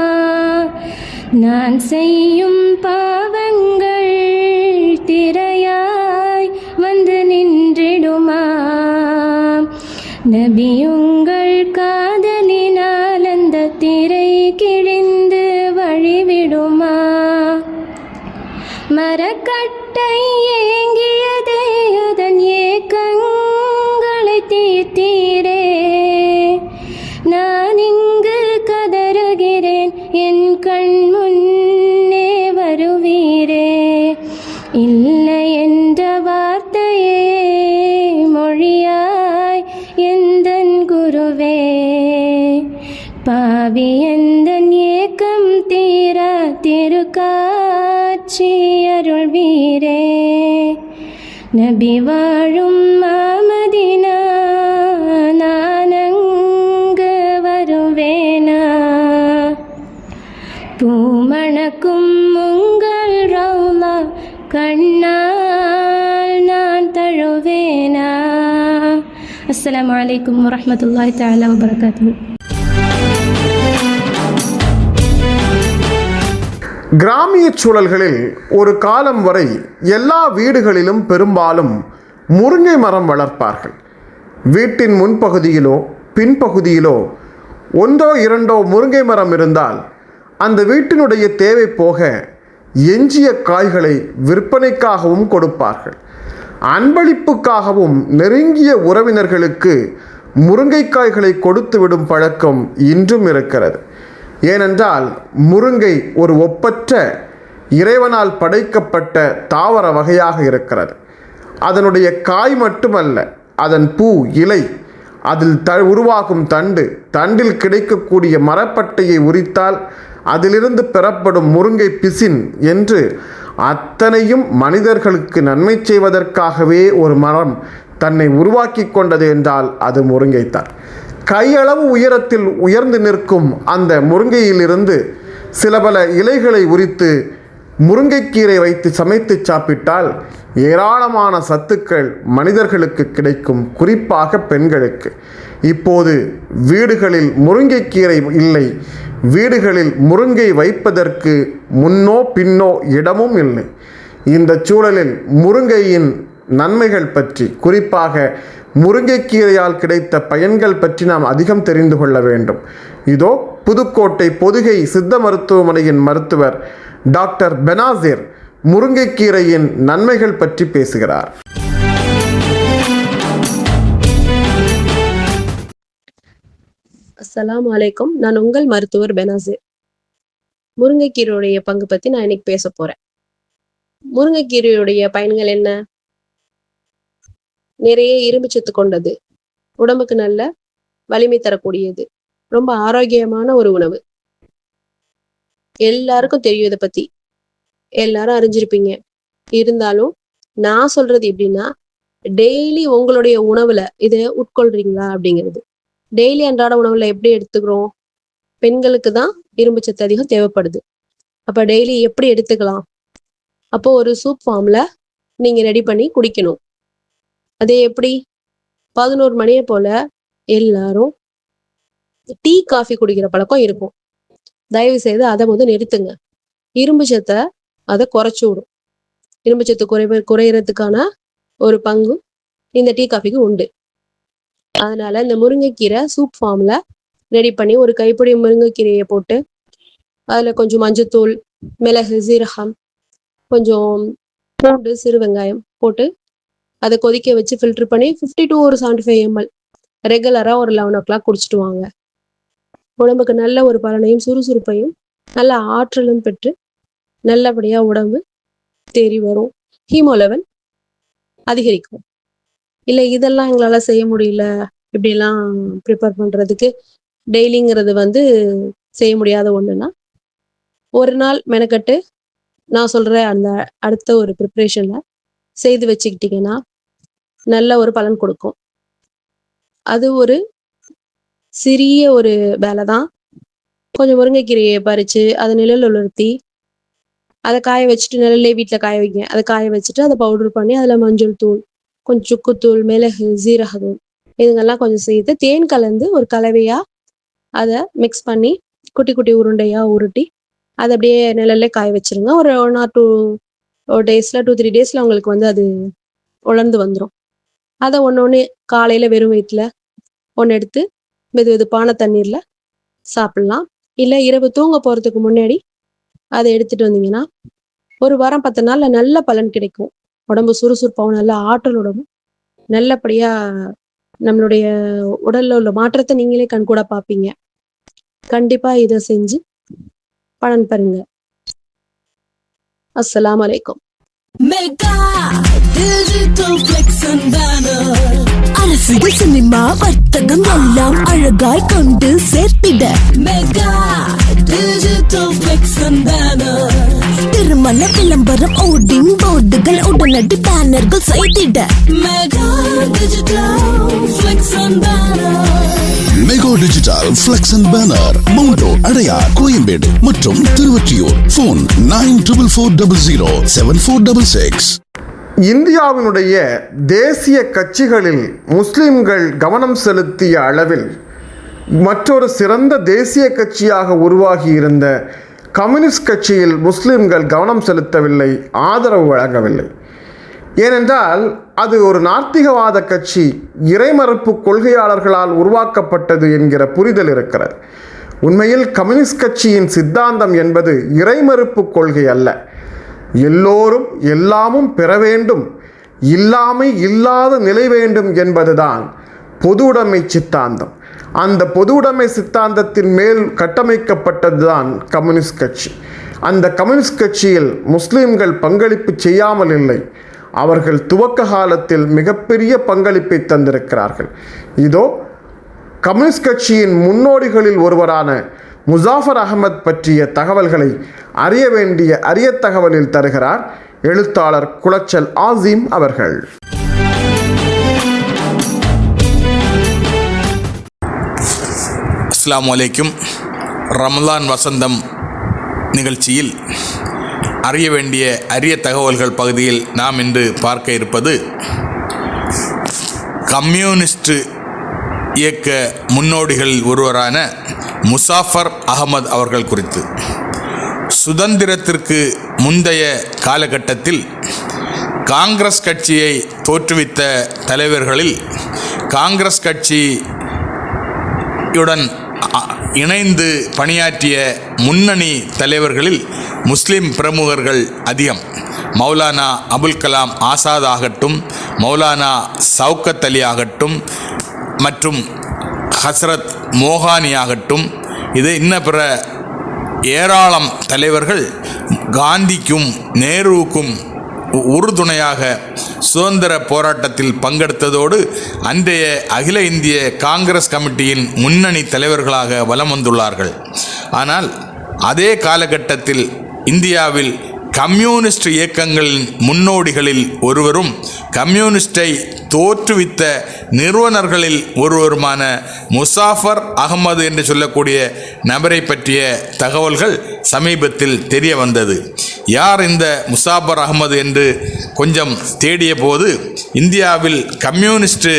நான் செய்யும் பாவங்கள் திரையாய் வந்து நின்றிடுமா, நபி உங்கள் காதலினால் அந்த மரக்கட்டை ஏங்கியதே அதன் ஏக்கங்களை தீர்த்தீரே. நான் இங்கு கதறுகிறேன், என் கண் முன்னே வருவீரே. இல்லை என்ற வார்த்தையே மொழியாய் எந்தன் குருவே. பாவி எந்தன் ஏக்கம் தீர திருக்காட்சி அருள்வீரே. நபி வாழும் மதீனா நான் அங்கு வருவேனா. பூமணக்கும் உங்கள் ரௌலா கண்ணால் நான் தழுவேனா. அஸ்ஸலாமு அலைக்கும் வரஹ்மத்துல்லாஹி தஆலா வபரகாத்துஹு. கிராமிய சூழல்களில் ஒரு காலம் வரை எல்லா வீடுகளிலும் பெரும்பாலும் முருங்கை மரம் வளர்ப்பார்கள். வீட்டின் முன்பகுதியிலோ பின்பகுதியிலோ ஒன்றோ இரண்டோ முருங்கை மரம் இருந்தால் அந்த வீட்டினுடைய தேவை போக எஞ்சிய காய்களை விற்பனைக்காகவும் கொடுப்பார்கள். அன்பளிப்புக்காகவும் நெருங்கிய உறவினர்களுக்கு முருங்கைக்காய்களை கொடுத்து விடும் பழக்கம் இன்றும் இருக்கிறது. ஏனென்றால் முருங்கை ஒரு ஒப்பற்ற இறைவனால் படைக்கப்பட்ட தாவர வகையாக இருக்கிறது. அதனுடைய காய் மட்டுமல்ல, அதன் பூ, இலை, அதில் உருவாகும் தண்டில் கிடைக்கக்கூடிய மரப்பட்டையை உரித்தால் அதிலிருந்து பெறப்படும் முருங்கை பிசின் என்று அத்தனையும் மனிதர்களுக்கு நன்மை செய்வதற்காகவே ஒரு மரம் தன்னை உருவாக்கி கொண்டது என்றால் அது முருங்கைத்தான். கையளவு உயரத்தில் உயர்ந்து நிற்கும் அந்த முருங்கையிலிருந்து சில பல இலைகளை உரித்து முருங்கைக்கீரை வைத்து சமைத்து சாப்பிட்டால் ஏராளமான சத்துக்கள் மனிதர்களுக்கு கிடைக்கும், குறிப்பாக பெண்களுக்கு. இப்போது வீடுகளில் முருங்கைக்கீரை இல்லை, வீடுகளில் முருங்கை வைப்பதற்கு முன்னோ பின்னோ இடமும் இல்லை. இந்த சூழலில் முருங்கையின் நன்மைகள் பற்றி, குறிப்பாக முருங்கைக்கீரையால் கிடைத்த பயன்கள் பற்றி நாம் அதிகம் தெரிந்து கொள்ள வேண்டும். இதோ புதுக்கோட்டை பொதிகை சித்த மருத்துவமனையின் மருத்துவர் டாக்டர் பெனாசிர் முருங்கைக்கீரையின் நன்மைகள் பற்றி பேசுகிறார். அஸ்ஸலாமு அலைக்கும். நான் உங்கள் மருத்துவர் பெனாசிர். முருங்கைக்கீரையுடைய பங்கு பத்தி நான் இன்னைக்கு பேச போறேன். முருங்கைக்கீரையுடைய பயன்கள் என்ன? நிறைய இரும்பு சத்து கொண்டது, உடம்புக்கு நல்ல வலிமை தரக்கூடியது, ரொம்ப ஆரோக்கியமான ஒரு உணவு. எல்லாருக்கும் தெரியும், இதை பத்தி எல்லாரும் அறிஞ்சிருப்பீங்க. இருந்தாலும் நான் சொல்றது எப்படின்னா, டெய்லி உங்களுடைய உணவுல இதை உட்கொள்றீங்களா அப்படிங்கிறது. டெய்லி அன்றாட உணவுல எப்படி எடுத்துக்கிறோம்? பெண்களுக்கு தான் இரும்பு சத்து அதிகம் தேவைப்படுது. அப்ப டெய்லி எப்படி எடுத்துக்கலாம்? அப்போ ஒரு சூப் ஃபார்ம்ல நீங்க ரெடி பண்ணி குடிக்கணும். அதே எப்படி? 11 மணியை போல எல்லாரும் டீ காஃபி குடிக்கிற பழக்கம் இருக்கும். தயவு செய்து அதை நிறுத்துங்க. இரும்பு சத்தை அதை குறைச்சி விடும். இரும்பு சத்து குறையறதுக்கான ஒரு பங்கு இந்த டீ காஃபிக்கு உண்டு. அதனால இந்த முருங்கைக்கீரை சூப் ஃபார்ம்ல ரெடி பண்ணி ஒரு கைப்பிடி முருங்கைக்கீரையை போட்டு அதுல கொஞ்சம் மஞ்சத்தூள், மிளகு, சீரகம், கொஞ்சம் பூண்டு, சிறு வெங்காயம் போட்டு அதை கொதிக்க வச்சு ஃபில்டர் பண்ணி 50 to 75 ml ரெகுலரா ஒரு 11 o'clock குடிச்சிட்டு வாங்க. உடம்புக்கு நல்ல ஒரு பலனையும் சுறுசுறுப்பையும் நல்ல ஆற்றலும் பெற்று நல்லபடியா உடம்பு தேறி வரும். ஹீமோ லெவல் அதிகரிக்கும். இல்லை இதெல்லாம் எங்களால செய்ய முடியல, இப்படிலாம் ப்ரிப்பேர் பண்றதுக்கு டெய்லிங்கிறது செய்ய முடியாத ஒண்ணுன்னா, ஒரு நாள் மெனக்கட்டு நான் சொல்ற அந்த அடுத்த ஒரு ப்ரிப்ரேஷன்ல செய்து வச்சுக்கிட்டீங்கன்னா நல்ல ஒரு பலன் கொடுக்கும். அது ஒரு சிறிய ஒரு வேலை தான். கொஞ்சம் முருங்கைக்கீரையை பறிச்சு அதை நிழல் உலர்த்தி அதை காய வச்சுட்டு, நிழல்லே வீட்டில் காய வைங்க. அதை காய வச்சுட்டு அதை பவுடர் பண்ணி அதில் மஞ்சள் தூள், கொஞ்சம் சுக்குத்தூள், மிளகு, சீரகம் இதுங்கெல்லாம் கொஞ்சம் சேர்த்து தேன் கலந்து ஒரு கலவையா அதை மிக்ஸ் பண்ணி குட்டி குட்டி உருண்டையா உருட்டி அதை அப்படியே நிழல்லே காய வச்சிருங்க. ஒரு 1 or 2 daysல 2-3 daysல உங்களுக்கு அது உலர்ந்து வந்துடும். அதை ஒன்று காலையில வெறும் வயிற்றுல ஒன்று எடுத்து வெது வெதுப்பான தண்ணீர்ல சாப்பிடலாம். இல்லை இரவு தூங்க போறதுக்கு முன்னாடி அதை எடுத்துட்டு வந்தீங்கன்னா ஒரு வாரம் 10 நாள்ல நல்ல பலன் கிடைக்கும். உடம்பு சுறுசுறுப்பாகவும் நல்ல ஆற்றலோடவும் நல்லபடியா நம்மளுடைய உடல்ல உள்ள மாற்றத்தை நீங்களே கண்கூட பார்ப்பீங்க. கண்டிப்பா இதை செஞ்சு பலன் பெறுங்க. அஸ்ஸலாமு அலைக்கும். அரசியல், சினிமா, வர்த்தகம் எல்லாம் அழகாய் கொண்டு சேர்த்திட mega digital flex and banner. திருமண விளம்பரம், ஓடிங் போர்டுகள், உடனடி பேனர்கள் செய்திட mega digital flex and banner. Mega digital flex and banner, Mount Road, Adyar, Koyambedu மற்றும் திருவொற்றியூர். போன் 9400074666. இந்தியாவினுடைய தேசிய கட்சிகளில் முஸ்லிம்கள் கவனம் செலுத்திய அளவில் மற்றொரு சிறந்த தேசிய கட்சியாக உருவாகியிருந்த கம்யூனிஸ்ட் கட்சியில் முஸ்லிம்கள் கவனம் செலுத்தவில்லை, ஆதரவு வழங்கவில்லை. ஏனென்றால் அது ஒரு நாத்திகவாத கட்சி, இறைமறுப்பு கொள்கையாளர்களால் உருவாக்கப்பட்டது என்கிற புரிதல் இருக்கிறது. உண்மையில் கம்யூனிஸ்ட் கட்சியின் சித்தாந்தம் என்பது இறைமறுப்பு கொள்கை அல்ல. எல்லோரும் எல்லாமும் பெற வேண்டும், இல்லாமை இல்லாத நிலை வேண்டும் என்பதுதான் பொது உடைமை சித்தாந்தம். அந்த பொது உடைமை சித்தாந்தத்தின் மேல் கட்டமைக்கப்பட்டதுதான் கம்யூனிஸ்ட் கட்சி. அந்த கம்யூனிஸ்ட் கட்சியில் முஸ்லிம்கள் பங்களிப்பு செய்யாமல் இல்லை. அவர்கள் துவக்க காலத்தில் மிகப்பெரிய பங்களிப்பை தந்திருக்கிறார்கள். இதோ கம்யூனிஸ்ட் கட்சியின் முன்னோடிகளில் ஒருவரான முசாஃபர் அகமது பற்றிய தகவல்களை அறிய வேண்டிய அரிய தகவலில் தருகிறார் எழுத்தாளர் குளச்சல் ஆசிம் அவர்கள். அஸ்ஸலாமு அலைக்கும். ரமலான் வசந்தம் நிகழ்ச்சியில் அறிய வேண்டிய அரிய தகவல்கள் பகுதியில் நாம் இன்று பார்க்க இருப்பது கம்யூனிஸ்ட் இயக்க முன்னோடிகளில் ஒருவரான முசாஃபர் அகமது அவர்கள் குறித்து. சுதந்திரத்திற்கு முந்தைய காலகட்டத்தில் காங்கிரஸ் கட்சியை தோற்றுவித்த தலைவர்களில் காங்கிரஸ் கட்சியுடன் இணைந்து பணியாற்றிய முன்னணி தலைவர்களில் முஸ்லிம் பிரமுகர்கள் அதிகம். மௌலானா அபுல் கலாம் ஆசாத் ஆகட்டும், மௌலானா சவுக்கத் அலி ஆகட்டும் மற்றும் ஹஸ்ரத் மோகானி ஆகட்டும், இது இன்ன பிற ஏராளம் தலைவர்கள் காந்திக்கும் நேருவுக்கும் உறுதுணையாக சுதந்திர போராட்டத்தில் பங்கெடுத்ததோடு அன்றைய அகில இந்திய காங்கிரஸ் கமிட்டியின் முன்னணி தலைவர்களாக வலம் வந்துள்ளார்கள். ஆனால் அதே காலகட்டத்தில் இந்தியாவில் கம்யூனிஸ்ட் இயக்கங்களின் முன்னோடிகளில் ஒருவரும் கம்யூனிஸ்டை தோற்றுவித்த நிறுவனர்களில் ஒருவருமான முசாஃபர் அகமது என்று சொல்லக்கூடிய நபரை பற்றிய தகவல்கள் சமீபத்தில் தெரிய வந்தது. யார் இந்த முசாஃபர் அகமது என்று கொஞ்சம் தேடிய போது இந்தியாவில் கம்யூனிஸ்ட்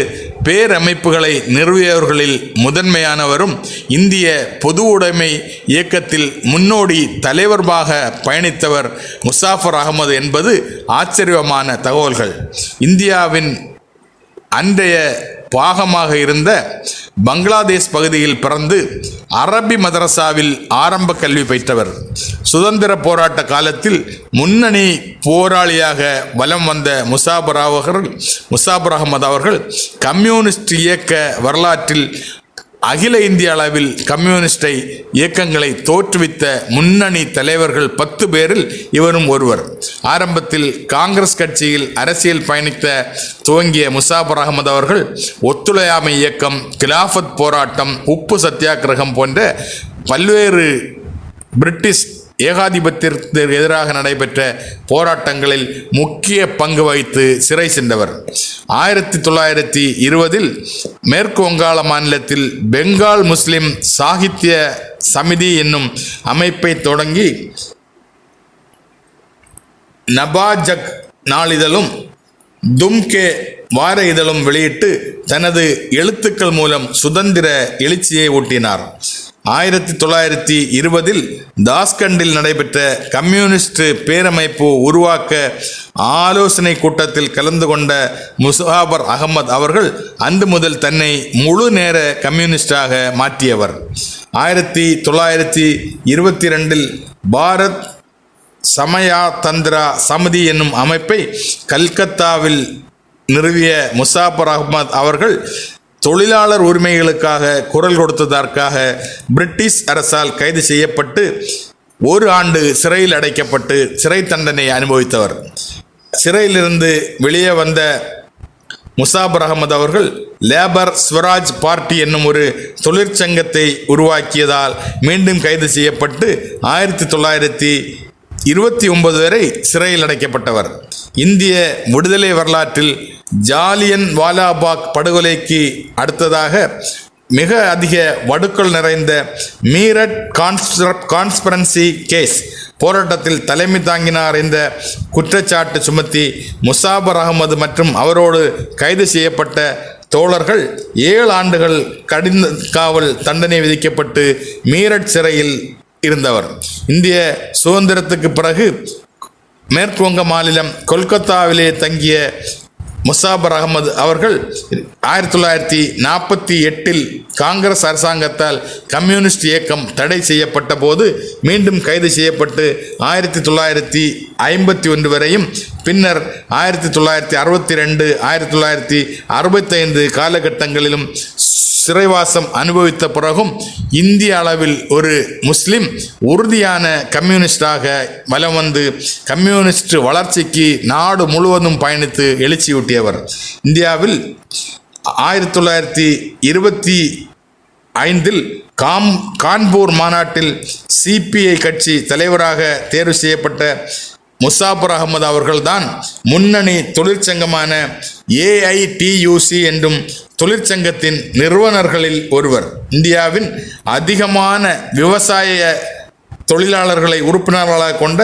பேரமைப்புகளை நிறுவியவர்களில் முதன்மையானவரும் இந்திய பொது உடைமை இயக்கத்தில் முன்னோடி தலைவராக பயணித்தவர் முசாஃபர் அகமது என்பது ஆச்சரியமான தகவல்கள். இந்தியாவின் அன்றைய பாகமாக இருந்த பங்களாதேஷ் பகுதியில் பிறந்து அரபி மதரசாவில் ஆரம்ப கல்வி பயின்றவர். சுதந்திர போராட்ட காலத்தில் முன்னணி போராளியாக வலம் வந்த முசாஃபர் அகமது அவர்கள் கம்யூனிஸ்ட் இயக்க வரலாற்றில் அகில இந்திய அளவில் கம்யூனிஸ்டை இயக்கங்களை தோற்றுவித்த முன்னணி தலைவர்கள் 10 பேரில் இவரும் ஒருவர். ஆரம்பத்தில் காங்கிரஸ் கட்சியில் அரசியல் பயணித்த துவங்கிய முசாஃபர் அகமது அவர்கள் ஒத்துழையாமை இயக்கம், கிலாஃபத் போராட்டம், உப்பு சத்தியாகிரகம் போன்ற பல்வேறு பிரிட்டிஷ் ஏகாதிபத்தியத்திற்கு எதிராக நடைபெற்ற போராட்டங்களில் முக்கிய பங்கு வகித்து சிறை சென்றவர். 1920 மேற்கு வங்காள மாநிலத்தில் பெங்கால் முஸ்லிம் சாகித்ய சமிதி என்னும் அமைப்பை தொடங்கி நபாஜக் நாளிதழும் தும்கே வார இதழும் வெளியிட்டு தனது எழுத்துக்கள் மூலம் சுதந்திர எழுச்சியை ஊட்டினார். 1920 தாஸ்கண்டில் நடைபெற்ற கம்யூனிஸ்ட் பேரமைப்பு உருவாக்க ஆலோசனை கூட்டத்தில் கலந்து கொண்ட முசாஃபர் அகமது அவர்கள் அன்று முதல் தன்னை முழு நேர கம்யூனிஸ்டாக மாற்றியவர். 1922 பாரத் சமயா தந்திரா சமிதி என்னும் அமைப்பை கல்கத்தாவில் நிறுவிய முசாபர் அகமது அவர்கள் தொழிலாளர் உரிமைகளுக்காக குரல் கொடுத்ததற்காக பிரிட்டிஷ் அரசால் கைது செய்யப்பட்டு 1 ஆண்டு சிறையில் அடைக்கப்பட்டு சிறை தண்டனை அனுபவித்தவர். சிறையிலிருந்து வெளியே வந்த முசாபர் அகமது அவர்கள் லேபர் ஸ்வராஜ் பார்ட்டி என்னும் ஒரு தொழிற்சங்கத்தை உருவாக்கியதால் மீண்டும் கைது செய்யப்பட்டு 1929 வரை சிறையில் அடைக்கப்பட்டவர். இந்திய விடுதலை வரலாற்றில் ஜாலியன் வாலாபாக் படுகொலைக்கு அடுத்ததாக மிக அதிக வடுக்கள் நிறைந்த மீரட் கான்ஸ்பிரன்சி கேஸ் போராட்டத்தில் தலைமை தாங்கினார் என்ற குற்றச்சாட்டு சுமத்தி முசாபர் அகமது மற்றும் அவரோடு கைது செய்யப்பட்ட தோழர்கள் 7 ஆண்டுகள் கடின காவல் தண்டனை விதிக்கப்பட்டு மீரட் சிறையில் இருந்தவர். இந்திய சுதந்திரத்துக்கு பிறகு மேற்கு வங்க மாநிலம் கொல்கத்தாவிலே தங்கிய முசாபர் அகமது அவர்கள் 1948 காங்கிரஸ் அரசாங்கத்தால் கம்யூனிஸ்ட் இயக்கம் தடை செய்யப்பட்ட போது மீண்டும் கைது செய்யப்பட்டு 1951 வரையும் பின்னர் 1962 1965 காலகட்டங்களிலும் சிறைவாசம் அனுபவித்த பிறகும் இந்திய அளவில் ஒரு முஸ்லிம் உறுதியான கம்யூனிஸ்டாக வலம் வந்து கம்யூனிஸ்ட் வளர்ச்சிக்கு நாடு முழுவதும் பயணித்து எழுச்சியூட்டியவர். இந்தியாவில் 1925 கான்பூர் மாநாட்டில் சிபிஐ கட்சி தலைவராக தேர்வு செய்யப்பட்ட முசாபர் அகமது அவர்கள்தான் முன்னணி தொழிற்சங்கமான ஏஐடியூசி என்றும் தொழிற்சங்கத்தின் நிறுவனர்களில் ஒருவர். இந்தியாவின் அதிகமான விவசாய தொழிலாளர்களை உறுப்பினர்களாக கொண்ட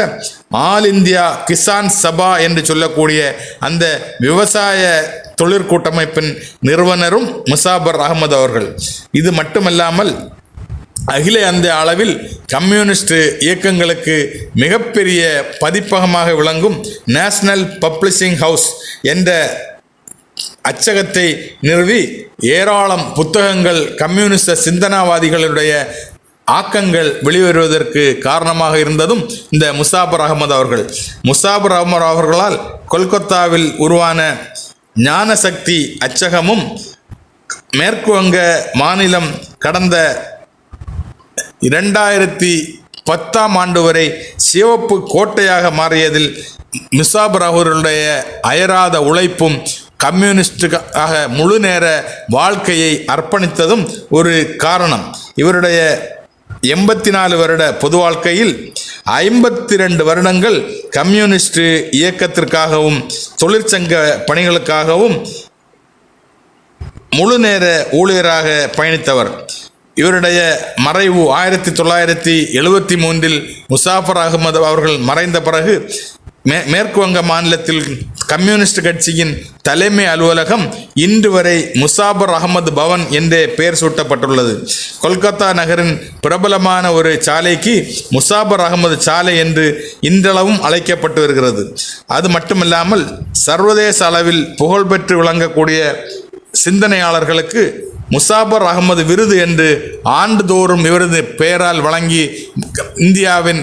ஆல் இந்தியா கிசான் சபா என்று சொல்லக்கூடிய அந்த விவசாய தொழிற்கூட்டமைப்பின் நிறுவனரும் முசாபர் அகமது அவர்கள். இது மட்டுமல்லாமல் அகில இந்திய அளவில் கம்யூனிஸ்ட் இயக்கங்களுக்கு மிகப்பெரிய பதிப்பகமாக விளங்கும் நேஷனல் பப்ளிஷிங் ஹவுஸ் என்ற அச்சகத்தை நிறுவி ஏராளம் புத்தகங்கள் கம்யூனிஸ்ட சிந்தனாவாதிகளுடைய ஆக்கங்கள் வெளிவருவதற்கு காரணமாக இருந்ததும் இந்த முசாபர் அகமது அவர்கள். முசாபர் அகமது அவர்களால் கொல்கத்தாவில் உருவான ஞானசக்தி அச்சகமும் மேற்கு வங்க மாநிலம் கடந்த 2010 வரை சிவப்பு கோட்டையாக மாறியதில் முசாபர் அவர்களுடைய அயராத உழைப்பும் கம்யூனிஸ்டுக்காக முழு நேர வாழ்க்கையை அர்ப்பணித்ததும் ஒரு காரணம். இவருடைய 84 வருட பொது வாழ்க்கையில் 52 வருடங்கள் கம்யூனிஸ்ட் இயக்கத்திற்காகவும் தொழிற்சங்க பணிகளுக்காகவும் முழு நேர ஊழியராக பயணித்தவர். இவருடைய மறைவு 1973 முசாபர் அகமது அவர்கள் மறைந்த பிறகு மேற்கு வங்க மாநிலத்தில் கம்யூனிஸ்ட் கட்சியின் தலைமை அலுவலகம் இன்று வரை முசாபர் அகமது பவன் என்றே பெயர் சூட்டப்பட்டுள்ளது. கொல்கத்தா நகரின் பிரபலமான ஒரு சாலைக்கு முசாபர் அகமது சாலை என்று இன்றளவும் அழைக்கப்பட்டு வருகிறது. அது மட்டுமில்லாமல் சர்வதேச அளவில் புகழ்பெற்று விளங்கக்கூடிய சிந்தனையாளர்களுக்கு முசாபர் அகமது விருது என்று ஆண்டுதோறும் இவரது பெயரால் வழங்கி இந்தியாவின்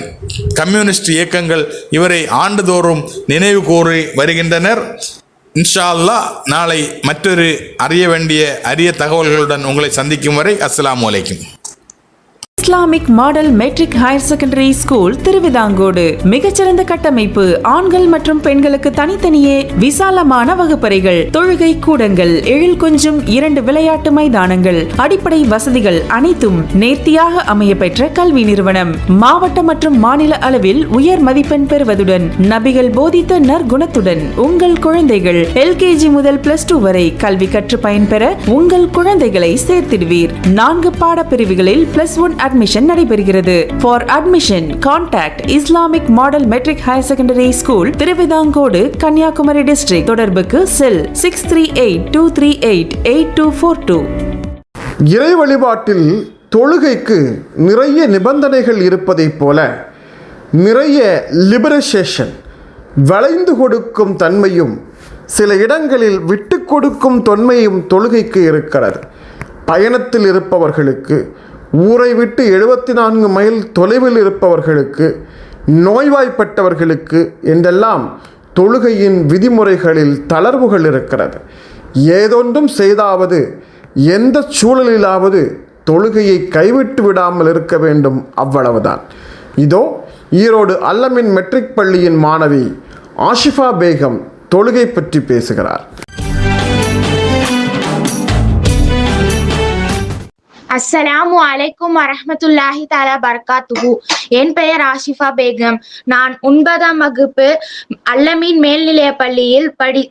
கம்யூனிஸ்ட் இயக்கங்கள் இவரை ஆண்டுதோறும் நினைவு கூறி வருகின்றனர். இன்ஷா அல்லாஹ் நாளை மற்றொரு அறிய வேண்டிய அரிய தகவல்களுடன் உங்களை சந்திக்கும் வரை அஸ்ஸலாமு அலைக்கும். Islamic model matric higher secondary school Thiruvithamcode மிகச்சிறந்த கட்டமைப்பு, ஆண்கள் மற்றும் பெண்களுக்கு தனித்தனியே விசாலமான வகுப்பறைகள், தொழுகை கூடங்கள், எழில் கொஞ்சம் 2 விளையாட்டு மைதானங்கள், அடிப்படை வசதிகள் அனைத்தும் நேர்த்தியாக அமைய பெற்ற கல்வி நிறுவனம். மாவட்ட மற்றும் மாநில அளவில் உயர் மதிப்பெண் பெறுவதுடன் நபிகள் போதித்த நற்குணத்துடன் உங்கள் குழந்தைகள் LKG முதல் +2 வரை கல்வி கற்று பயன்பெற உங்கள் குழந்தைகளை சேர்த்திடுவீர். 4 பாடப்பிரிவுகளில் +1 admission நடைபெறுகிறது. For admission, contact Islamic Model Metric Higher Secondary School, Thiruvithamcode, Kanyakumari district. தொடர்புக்கு செல் 6382388242. இறை வழிபாட்டில் தொழுகைக்கு நிறைய நிபந்தனைகள் இருப்பதைப் போல நிறைய லிபரேஷன், வளைந்து கொடுக்கும் தன்மையும் சில இடங்களில் விட்டு கொடுக்கும் தொன்மையும் தொழுகைக்கு இருக்கிறது. பயணத்தில் இருப்பவர்களுக்கு, ஊரை விட்டு 74 மைல் தொலைவில் இருப்பவர்களுக்கு நோய்வாய்ப்பட்டவர்களுக்கு என்றெல்லாம் தொழுகையின் விதிமுறைகளில் தளர்வுகள் இருக்கிறது. ஏதொன்றும் செய்தாவது எந்த சூழலிலாவது தொழுகையை கைவிட்டு விடாமல் இருக்க வேண்டும், அவ்வளவுதான். இதோ ஈரோடு அல்லமின் மெட்ரிக் பள்ளியின் மாணவி ஆஷிஃபா பேகம் தொழுகை பற்றி பேசுகிறார். அஸ்ஸலாமு அலைக்கும் வரஹ்மத்துல்லாஹி தஆலா பரகாத்துஹு. என் பெயர் ஆஷிஃபா பேகம். நான் 9ஆம் வகுப்பு அல்லமீன் மேல்நிலைய பள்ளியில்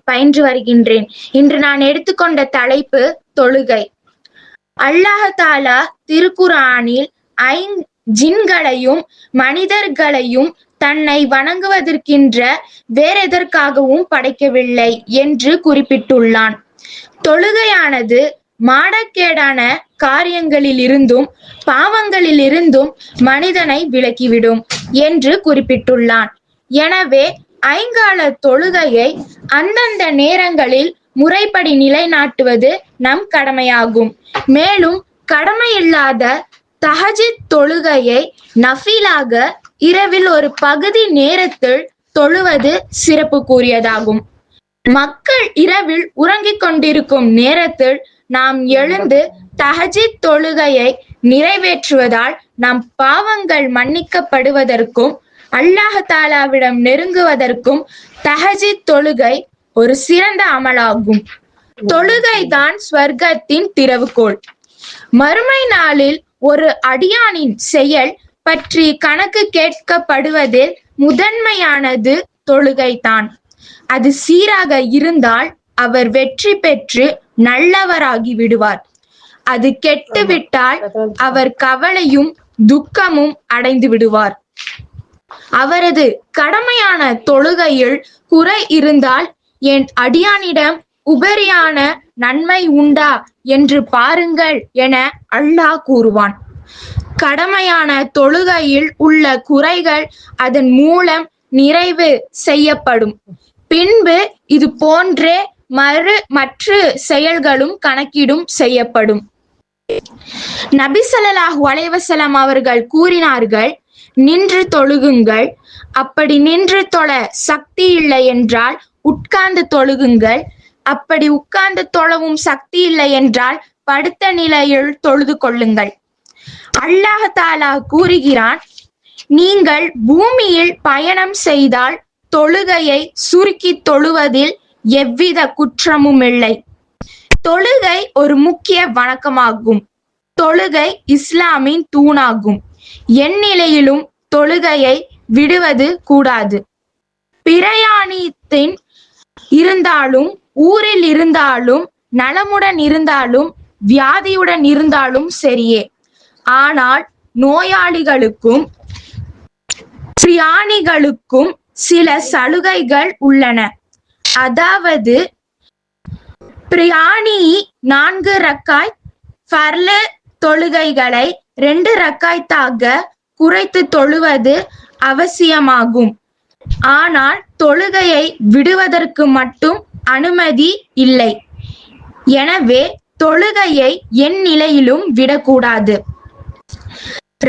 பயின்று வருகின்றேன். இன்று நான் எடுத்துக்கொண்ட தலைப்பு தொழுகை. அல்லாஹ் தஆலா திருக்குர்ஆனில் ஜின்களையும் மனிதர்களையும் தன்னை வணங்குவதற்கின்ற வேறெதற்காகவும் படைக்கவில்லை என்று குறிப்பிட்டுள்ளான். தொழுகையானது மாடக்கேடான காரியங்களில் இருந்தும் பாவங்களில் இருந்தும் மனிதனை விலக்கிவிடும் என்று குறிப்பிட்டுள்ளான். எனவே ஐங்கால தொழுகையை அந்தந்த நேரங்களில் முறைப்படி நிலைநாட்டுவது நம் கடமையாகும். மேலும் கடமையில்லாத தஹஜ்ஜுத் தொழுகையை நஃபிலாக இரவில் ஒரு பகுதி நேரத்தில் தொழுவது சிறப்புக்குரியதாகும். மக்கள் இரவில் உறங்கிக் கொண்டிருக்கும் நேரத்தில் நாம் எழுந்து தஹஜ்ஜுத் தொழுகையை நிறைவேற்றுவதால் நம் பாவங்கள் மன்னிக்கப்படுவதற்கும் அல்லாஹ் தஆலாவிடம் நெருங்குவதற்கும் தஹஜ்ஜுத் தொழுகை ஒரு சிறந்த அமலாகும். தொழுகை தான் ஸ்வர்க்கத்தின் திறவுகோல். மறுமை நாளில் ஒரு அடியானின் செயல் பற்றி கணக்கு கேட்கப்படுவதில் முதன்மையானது தொழுகைதான். அது சீராக இருந்தால் அவர் வெற்றி பெற்று நல்லவராகி விடுவார். அது கெட்டுவிட்டால் அவர் கவலையும் துக்கமும் அடைந்து விடுவார். அவரது கடமையான தொழுகையில் குறை இருந்தால் என் அடியானிடம் உபரியான நன்மை உண்டா என்று பாருங்கள் என அல்லாஹ் கூறுவான். கடமையான தொழுகையில் உள்ள குறைகள் அதன் மூலம் நிறைவு செய்யப்படும். பின்பு இது போன்றே மற்ற செயல்களும் கணக்கீடும் செய்யப்படும். நபி ஸல்லல்லாஹு அலைஹி வஸல்லம் அவர்கள் கூறினார்கள், நின்று தொழுகுங்கள். அப்படி நின்று தொழ சக்தி இல்லை என்றால் உட்கார்ந்து தொழுகுங்கள். அப்படி உட்கார்ந்து தொழவும் சக்தி இல்லை என்றால் படுத்த நிலையில் தொழுது கொள்ளுங்கள். அல்லாஹ் தஆலா கூறுகிறான், நீங்கள் பூமியில் பயணம் செய்தால் தொழுகையை சுருக்கி தொழுவதில் எவ்வித குற்றமும் இல்லை. தொழுகை ஒரு முக்கிய வணக்கமாகும். தொழுகை இஸ்லாமின் தூணாகும். எந்நிலையிலும் தொழுகையை விடுவது கூடாது. பிரயாணத்தின் இருந்தாலும் ஊரில் இருந்தாலும் நலமுடன் இருந்தாலும் வியாதியுடன் இருந்தாலும் சரியே. ஆனால் நோயாளிகளுக்கும் பிரயாணிகளுக்கும் சில சலுகைகள் உள்ளன. அதாவது பிரயாணி 4 ரக்காய் ஃபர்லு தொழுகைகளை 2 ரக்காய்த்தாக குறைத்து தொழுவது அவசியமாகும். ஆனால் தொழுகையை விடுவதற்கு மட்டும் அனுமதி இல்லை. எனவே தொழுகையை என் நிலையிலும் விடக்கூடாது.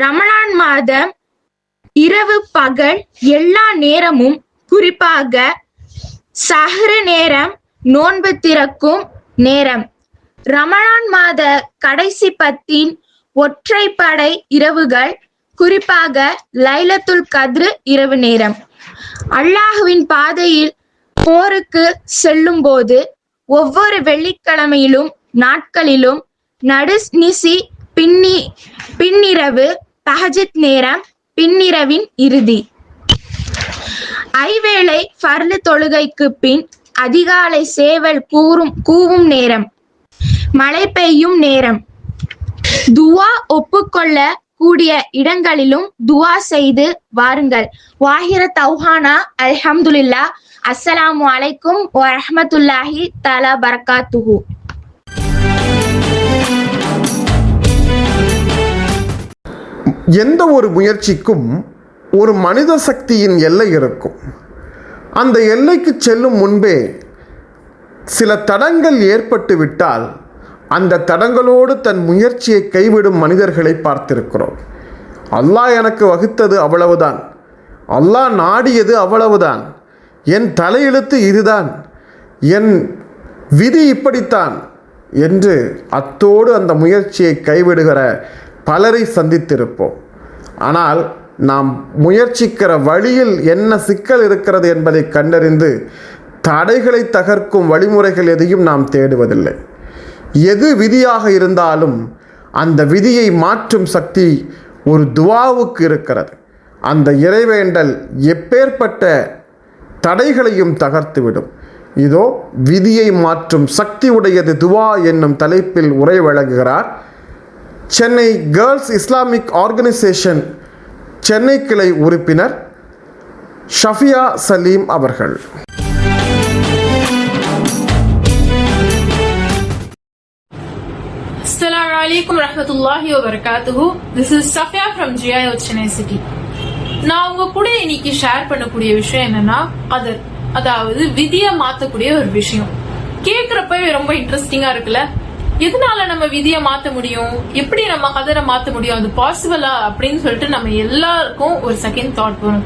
ரமலான் மாதம் இரவு பகல் எல்லா நேரமும், குறிப்பாக சஹ்ரு நேரம், நோன்பு திறக்கும் நேரம், ரமலான் மாத கடைசி 10 ஒற்றைப்படை இரவுகள், குறிப்பாக லைலத்துல் கத்ர் இரவு நேரம், அல்லாஹ்வின் பாதையில் போருக்கு செல்லும் போது ஒவ்வொரு வெள்ளிக்கிழமையிலும் நாட்களிலும் நடுநிசி பின்னிரவு தஹஜ்ஜுத் நேரம், பின்னிரவின் இறுதி ஐவேளை ஃபர்லு தொழுகைக்கு பின் அதிகாலை சேவல் கூவும் நேரம், மழை பெய்யும் நேரம், துவா ஒப்புக்கொள்ள கூடிய இடங்களிலும் துவா செய்து வாருங்கள். வாஹிர தௌஹானா அல்ஹம்துலில்லாஹ். அஸ்ஸலாமு அலைக்கும் வரஹ்மத்துல்லாஹி தஆலா பரகாத்துஹு. எந்த ஒரு முயற்சிக்கும் ஒரு மனித சக்தியின் எல்லை இருக்கும். அந்த எல்லைக்கு செல்லும் முன்பே சில தடங்கள் ஏற்பட்டு விட்டால் அந்த தடங்களோடு தன் முயற்சியை கைவிடும் மனிதர்களை பார்த்திருக்கிறோம். அல்லாஹ் எனக்கு வகுத்தது அவ்வளவுதான், அல்லாஹ் நாடியது அவ்வளவுதான், என் தலையெழுத்து இதுதான், என் விதி இப்படித்தான் என்று அத்தோடு அந்த முயற்சியை கைவிடுகிற பலரை சந்தித்திருப்போம். ஆனால் நாம் முயற்சிக்கிற வழியில் என்ன சிக்கல் இருக்கிறது என்பதை கண்டறிந்து தடைகளை தகர்க்கும் வழிமுறைகள் எதையும் நாம் தேடுவதில்லை. எது விதியாக இருந்தாலும் அந்த விதியை மாற்றும் சக்தி ஒரு துவாவுக்கு இருக்கிறது. அந்த இறைவேண்டல் எப்பேற்பட்ட தடைகளையும் தகர்த்துவிடும். இதோ விதியை மாற்றும் சக்தி உடையது துவா என்னும் தலைப்பில் உரை வழங்குகிறார் Chennai girls Islamic organisation Chennai கிளை உறுப்பினர் ஷஃபியா சலீம் அவர்கள். Assalamu alaikum rahmatullahi wa barakatuhu. This is Safia from GIO Chennai City. நான் உங்க கூட இன்னைக்கு ஷேர் பண்ணக்கூடிய விஷயம் என்னன்னா கதர், அதாவது விதியை மாத்தக்கூடிய ஒரு விஷயம். கேக்குறப்பவே ரொம்ப இன்ட்ரெஸ்டிங்கா இருக்குல்ல. எதனால நம்ம விதியை மாத்த முடியும், எப்படி நம்ம கதரை மாத்த முடியும், அது பாசிபிளா அப்படின்னு சொல்லிட்டு நம்ம எல்லாருக்கும் ஒரு செகண்ட் தாட் வரும்.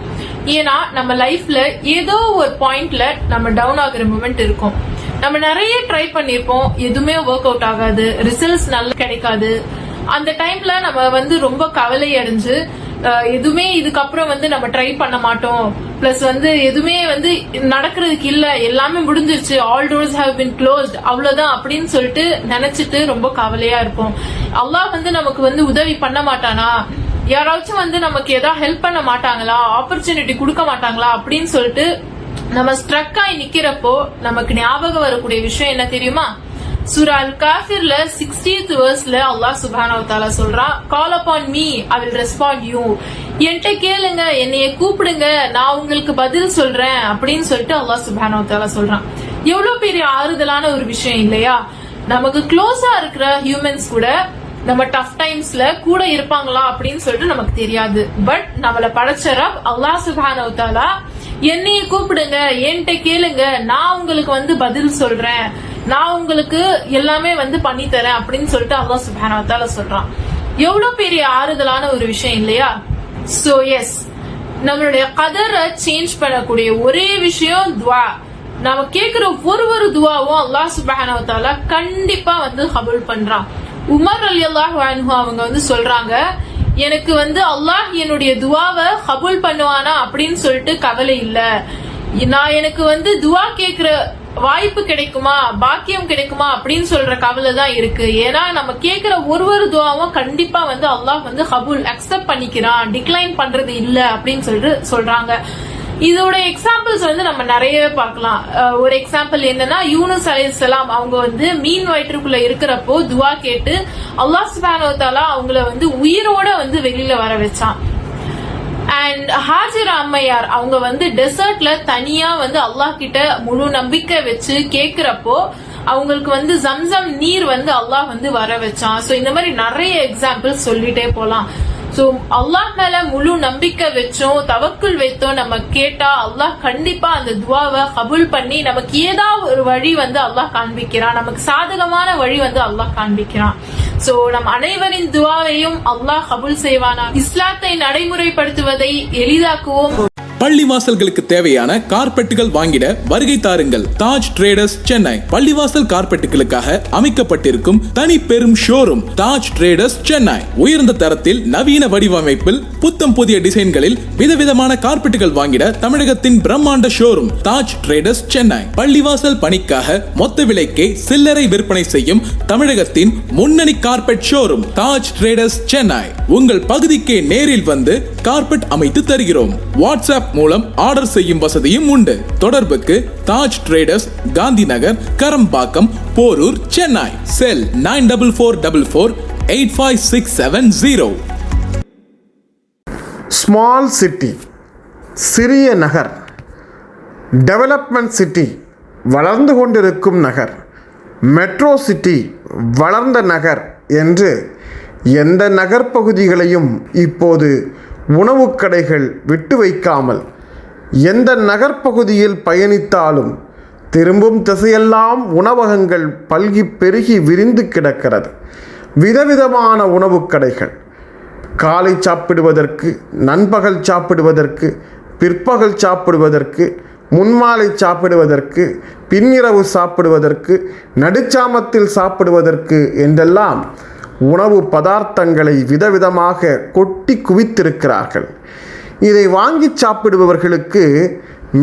ஏன்னா நம்ம லைஃப்ல ஏதோ ஒரு பாயிண்ட்ல நம்ம டவுன் ஆகுற மூமெண்ட் இருக்கும். நம்ம நிறைய ட்ரை பண்ணிருப்போம், எதுவுமே ஒர்க் அவுட் ஆகாது, ரிசல்ட்ஸ் நல்லா கிடைக்காது. அந்த டைம்ல நம்ம ரொம்ப கவலை அடைஞ்சு எதுவுமே இதுக்கப்புறம் நம்ம ட்ரை பண்ண மாட்டோம், பிளஸ் எதுவுமே நடக்கிறதுக்கு இல்ல, எல்லாமே முடிஞ்சிருச்சு, all doors have been closed, அவ்வளவுதான் அப்படின்னு சொல்லிட்டு நினைச்சிட்டு ரொம்ப கவலையா இருப்போம். அல்லாஹ் நமக்கு உதவி பண்ண மாட்டானா, யாராச்சும் நமக்கு ஏதாவது ஹெல்ப் பண்ண மாட்டாங்களா, ஆப்பர்ச்சுனிட்டி கொடுக்க மாட்டாங்களா அப்படின்னு சொல்லிட்டு நம்ம ஸ்ட்ரக் ஆகி நிக்கிறப்போ நமக்கு ஞாபகம் வரக்கூடிய விஷயம் என்ன தெரியுமா? சூரா அல் காஃபிர்ல 60th verseல அல்லாஹ் சுப்ஹானஹு வ தஆலா சொல்றான், கால் upon me I will respond you, என்கிட்ட கேளுங்க, என்னைய கூப்பிடுங்க, நான் உங்களுக்கு பதில் சொல்றேன் அப்படின்னு சொல்லிட்டு அல்லாஹ் சுப்ஹானஹு வ தஆலா சொல்றான். எவ்வளவு பெரிய ஆறுதலான ஒரு விஷயம் இல்லையா? நமக்கு க்ளோஸா இருக்கிற ஹியூமன்ஸ் கூட நம்ம டஃப் டைம்ஸ்ல கூட இருப்பாங்களா அப்படின்னு சொல்லிட்டு நமக்கு தெரியாது. பட் நம்மள படைச்ச ரப் அல்லாஹ் சுப்ஹானஹு வ தஆலா என்னைய கூப்பிடுங்க, என்கிட்ட கேளுங்க, நான் உங்களுக்கு பதில் சொல்றேன், நான் உங்களுக்கு எல்லாமே பண்ணி தரேன் அப்படின்னு சொல்லிட்டு அல்லாஹ் சுப்ஹானஹு வ தஆலா சொல்றான். எவ்வளவு பெரிய ஆறுதலான ஒரு விஷயம் இல்லையா? சோ எஸ், நம்மளுடைய கதரை சேஞ்ச் பண்ணக்கூடிய ஒரே விஷயம் துவா. நாம கேக்குற ஒரு துவாவும் அல்லாஹ் சுப்ஹானஹு வ தஆலா கண்டிப்பா கபூல் பண்றான். உமர் ரலியல்லாஹு அன்ஹு அவங்க சொல்றாங்க, எனக்கு அல்லாஹ் என்னுடைய துவாவை கபூல் பண்ணுவானா அப்படின்னு சொல்லிட்டு கவலை இல்ல, நான் எனக்கு துவா கேக்குற வாய்ப்பு கிடைக்குமா, பாக்கியம் கிடைக்குமா அப்படின்னு சொல்ற கவலை தான் இருக்கு. ஏன்னா நம்ம கேக்குற ஒரு துவாவும் கண்டிப்பா அல்லாஹ் கபூல் அக்செப்ட் பண்ணிக்கிறான், டிக்ளைன் பண்றது இல்ல அப்படின்னு சொல்லிட்டு சொல்றாங்க. இதோட எக்ஸாம்பிள்ஸ் நம்ம நிறைய பார்க்கலாம். ஒரு எக்ஸாம்பிள் என்னன்னா, யூனுஸ் அலைஹிஸ்ஸலாம் அவங்க மீன் வயிற்றுக்குள்ள இருக்கிறப்போ துவா கேட்டு அல்லாஹ் சுப்ஹானஹு வ தஆலா அவங்கள உயிரோட வெளியில வர வச்சான். அண்ட் ஹாஜிரா அம்மையார் அவங்க டெசர்ட்ல தனியா அல்லாஹ் கிட்ட முழு நம்பிக்கை வச்சு கேக்குறப்போ அவங்களுக்கு ஜம்சம் நீர் அல்லாஹ் வர வச்சான். சோ இந்த மாதிரி நிறைய எக்ஸாம்பிள்ஸ் சொல்லிட்டே போலாம். சோ அல்லாஹ் மேல முழு நம்பிக்கை வச்சோம், தவக்குல் வைத்தோம், நம்ம கேட்டா அல்லாஹ் கண்டிப்பா அந்த துவாவை கபூல் பண்ணி நமக்கு ஏதாவது ஒரு வழி அல்லாஹ் காண்பிக்கிறான், நமக்கு சாதகமான வழி அல்லாஹ் காண்பிக்கிறான். சோ நம் அனைவரின் துவாவையும் அல்லாஹ் கபூல் செய்வானா. இஸ்லாத்தை நடைமுறைப்படுத்துவதை எளிதாக்குவோம். பள்ளிவாசல்களுக்கு தேவையான கார்பெட்டுகள் வாங்கிட வருகை தாருங்கள் தாஜ் ட்ரேடர்ஸ் சென்னை. பள்ளிவாசல் கார்பெட்டுகளுக்காக அமைக்கப்பட்டிருக்கும் தனி பெரும் ஷோரூம் தாஜ் ட்ரேடர்ஸ் சென்னை. உயர்ந்த தரத்தில் நவீன வடிவமைப்பில் புத்தம் புதிய டிசைன்களில் விதவிதமான கார்பெட்டுகள் வாங்கிட தமிழகத்தின் பிரம்மாண்ட ஷோரூம் தாஜ் ட்ரேடர்ஸ் சென்னை. பள்ளிவாசல் பணிக்காக மொத்த விலைக்கே சில்லறை விற்பனை செய்யும் தமிழகத்தின் முன்னணி carpet showroom Taj traders Chennai. உங்கள் பகுதிக்கே நேரில் வந்து கார்பெட் அமைத்து தருகிறோம். வாட்ஸ்அப் மூலம் ஆர்டர் செய்யும் வசதியும் உண்டு. தொடர்புக்கு தாஜ் ட்ரேடர்ஸ், காந்தி நகர், கரம்பாக்கம், போரூர், சென்னை. செல் 9444856670. ஸ்மால் சிட்டி, சிறிய நகர், டெவலப்மெண்ட் சிட்டி, வளர்ந்து கொண்டிருக்கும் நகர், மெட்ரோ சிட்டி, வளர்ந்த நகர் என்று எந்த நகர்ப்பகுதிகளையும் இப்போது உணவு கடைகள் விட்டு வைக்காமல் எந்த நகர்ப்பகுதியில் பயணித்தாலும் திரும்பும் திசையெல்லாம் உணவகங்கள் பல்கி பெருகி விரிந்து கிடக்கிறது. விதவிதமான உணவு கடைகள், காலை சாப்பிடுவதற்கு, நண்பகல் சாப்பிடுவதற்கு, பிற்பகல் சாப்பிடுவதற்கு, முன்மாலை சாப்பிடுவதற்கு, பின்னிரவு சாப்பிடுவதற்கு, நடுச்சாமத்தில் சாப்பிடுவதற்கு என்றெல்லாம் உணவு பதார்த்தங்களை விதவிதமாக கொட்டி குவித்திருக்கிறார்கள். இதை வாங்கி சாப்பிடுபவர்களுக்கு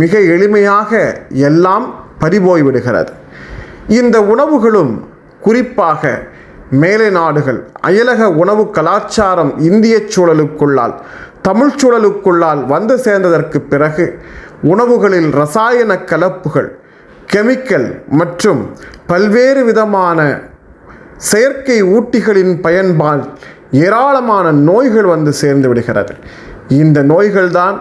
மிக எளிமையாக எல்லாம் பறிபோய்விடுகிறது. இந்த உணவுகளும் குறிப்பாக மேலை நாடுகள் அயலக உணவு கலாச்சாரம் இந்திய சூழலுக்குள்ளால், தமிழ் சூழலுக்குள்ளால் வந்து சேர்ந்ததற்கு பிறகு உணவுகளில் ரசாயன கலப்புகள், கெமிக்கல் மற்றும் பல்வேறு விதமான செயற்கை ஊட்டிகளின் பயன்பால் ஏராளமான நோய்கள் வந்து சேர்ந்து விடுகிறது. இந்த நோய்கள்தான்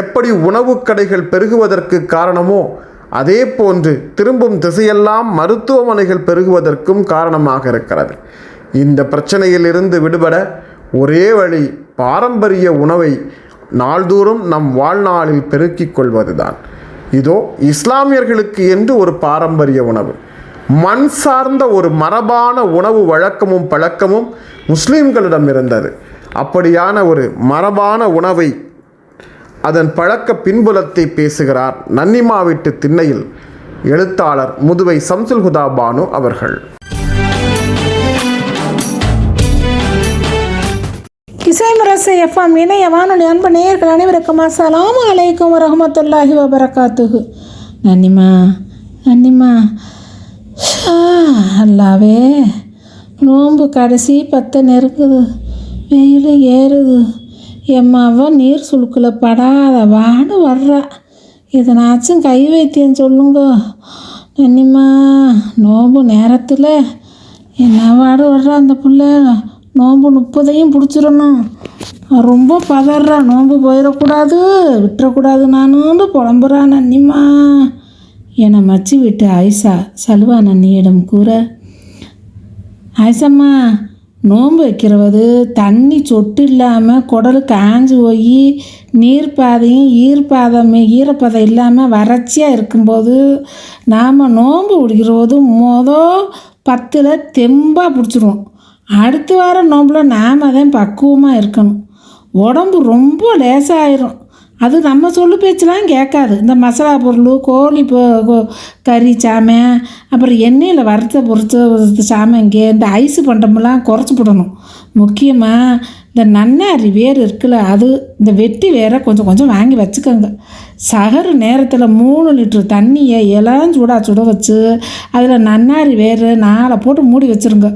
எப்படி உணவு கடைகள் பெருகுவதற்கு காரணமோ அதே போன்று திரும்பும் திசையெல்லாம் மருத்துவமனைகள் பெருகுவதற்கும் காரணமாக இருக்கிறது. இந்த பிரச்சனையிலிருந்து விடுபட ஒரே வழி பாரம்பரிய உணவை நாள்தோறும் நம் வாழ்நாளில் பெருக்கிக் கொள்வதுதான். இதோ இஸ்லாமியர்களுக்கு என்று ஒரு பாரம்பரிய உணவு, மண் சார்ந்த ஒரு மரபான உணவு வழக்கமும் பழக்கமும் முஸ்லீம்களிடம் இருந்தது. அப்படியான ஒரு மரபான உணவை, அதன் பழக்க பின்புலத்தை பேசுகிறார் நன்னிமா வீட்டு திண்ணையில் எழுத்தாளர் முதுவை சம்சுல் ஹுதா பானு அவர்கள். இசை முரசு எஃப்எம் இணைய வானொலி அன்பு நேயர்கள் அனைவருக்கும் அஸ்ஸலாமு அலைக்கும் வரஹ்மத்துல்லாஹி வபரகாத்துஹு. நன்னிமா அல்லாவே, நோன்பு கடைசி 10 நெருக்குது, வெயில் ஏறுது, எம்மாவ நீர் சுழுக்கில் படாத வாடு வர்றா. எதனாச்சும் கை வைத்தியம் சொல்லுங்க நன்னிமா. நோம்பு நேரத்தில் என்ன வாடு வர்றா அந்த பிள்ளை. நோம்பு 30 பிடிச்சிடணும். ரொம்ப பதறா, நோம்பு போயிடக்கூடாது, விட்டுறக்கூடாது நானுன்னு புலம்புறா நன்னிமா. என்னை மச்சி விட்டு ஆயிஷா சல்வா நன்னியிடம் கூற, ஆயிஷம்மா, நோன்பு வைக்கிறவது தண்ணி சொட்டு இல்லாமல் குடல் காஞ்சு போய் நீர்ப்பாதையும் ஈரப்பதம் இல்லாமல் வறட்சியாக இருக்கும்போது நாம் நோன்பு பிடிக்கிறபோது 10 தெம்பாக பிடிச்சிருவோம். அடுத்த வாரம் நோம்பில் நாம் தான் பக்குவமாக இருக்கணும். உடம்பு ரொம்ப லேசாயிரும். அது நம்ம சொல்லு பேச்செலாம் கேட்காது. இந்த மசாலா பொருள், கோழி கறி சாமை, அப்புறம் எண்ணெயில் பொரிச்ச சாமைங்க, இந்த ஐஸு பண்டமெல்லாம் குறைச்சி போடணும். முக்கியமாக இந்த நன்னாரி வேர் இருக்குல்ல, அது இந்த வெட்டி வேரை கொஞ்சம் வாங்கி வச்சுக்கோங்க. சகரு நேரத்தில் 3 லிட்டர் தண்ணியை சுட வச்சு அதில் நன்னாரி வேர் 4 போட்டு மூடி வச்சுருங்க.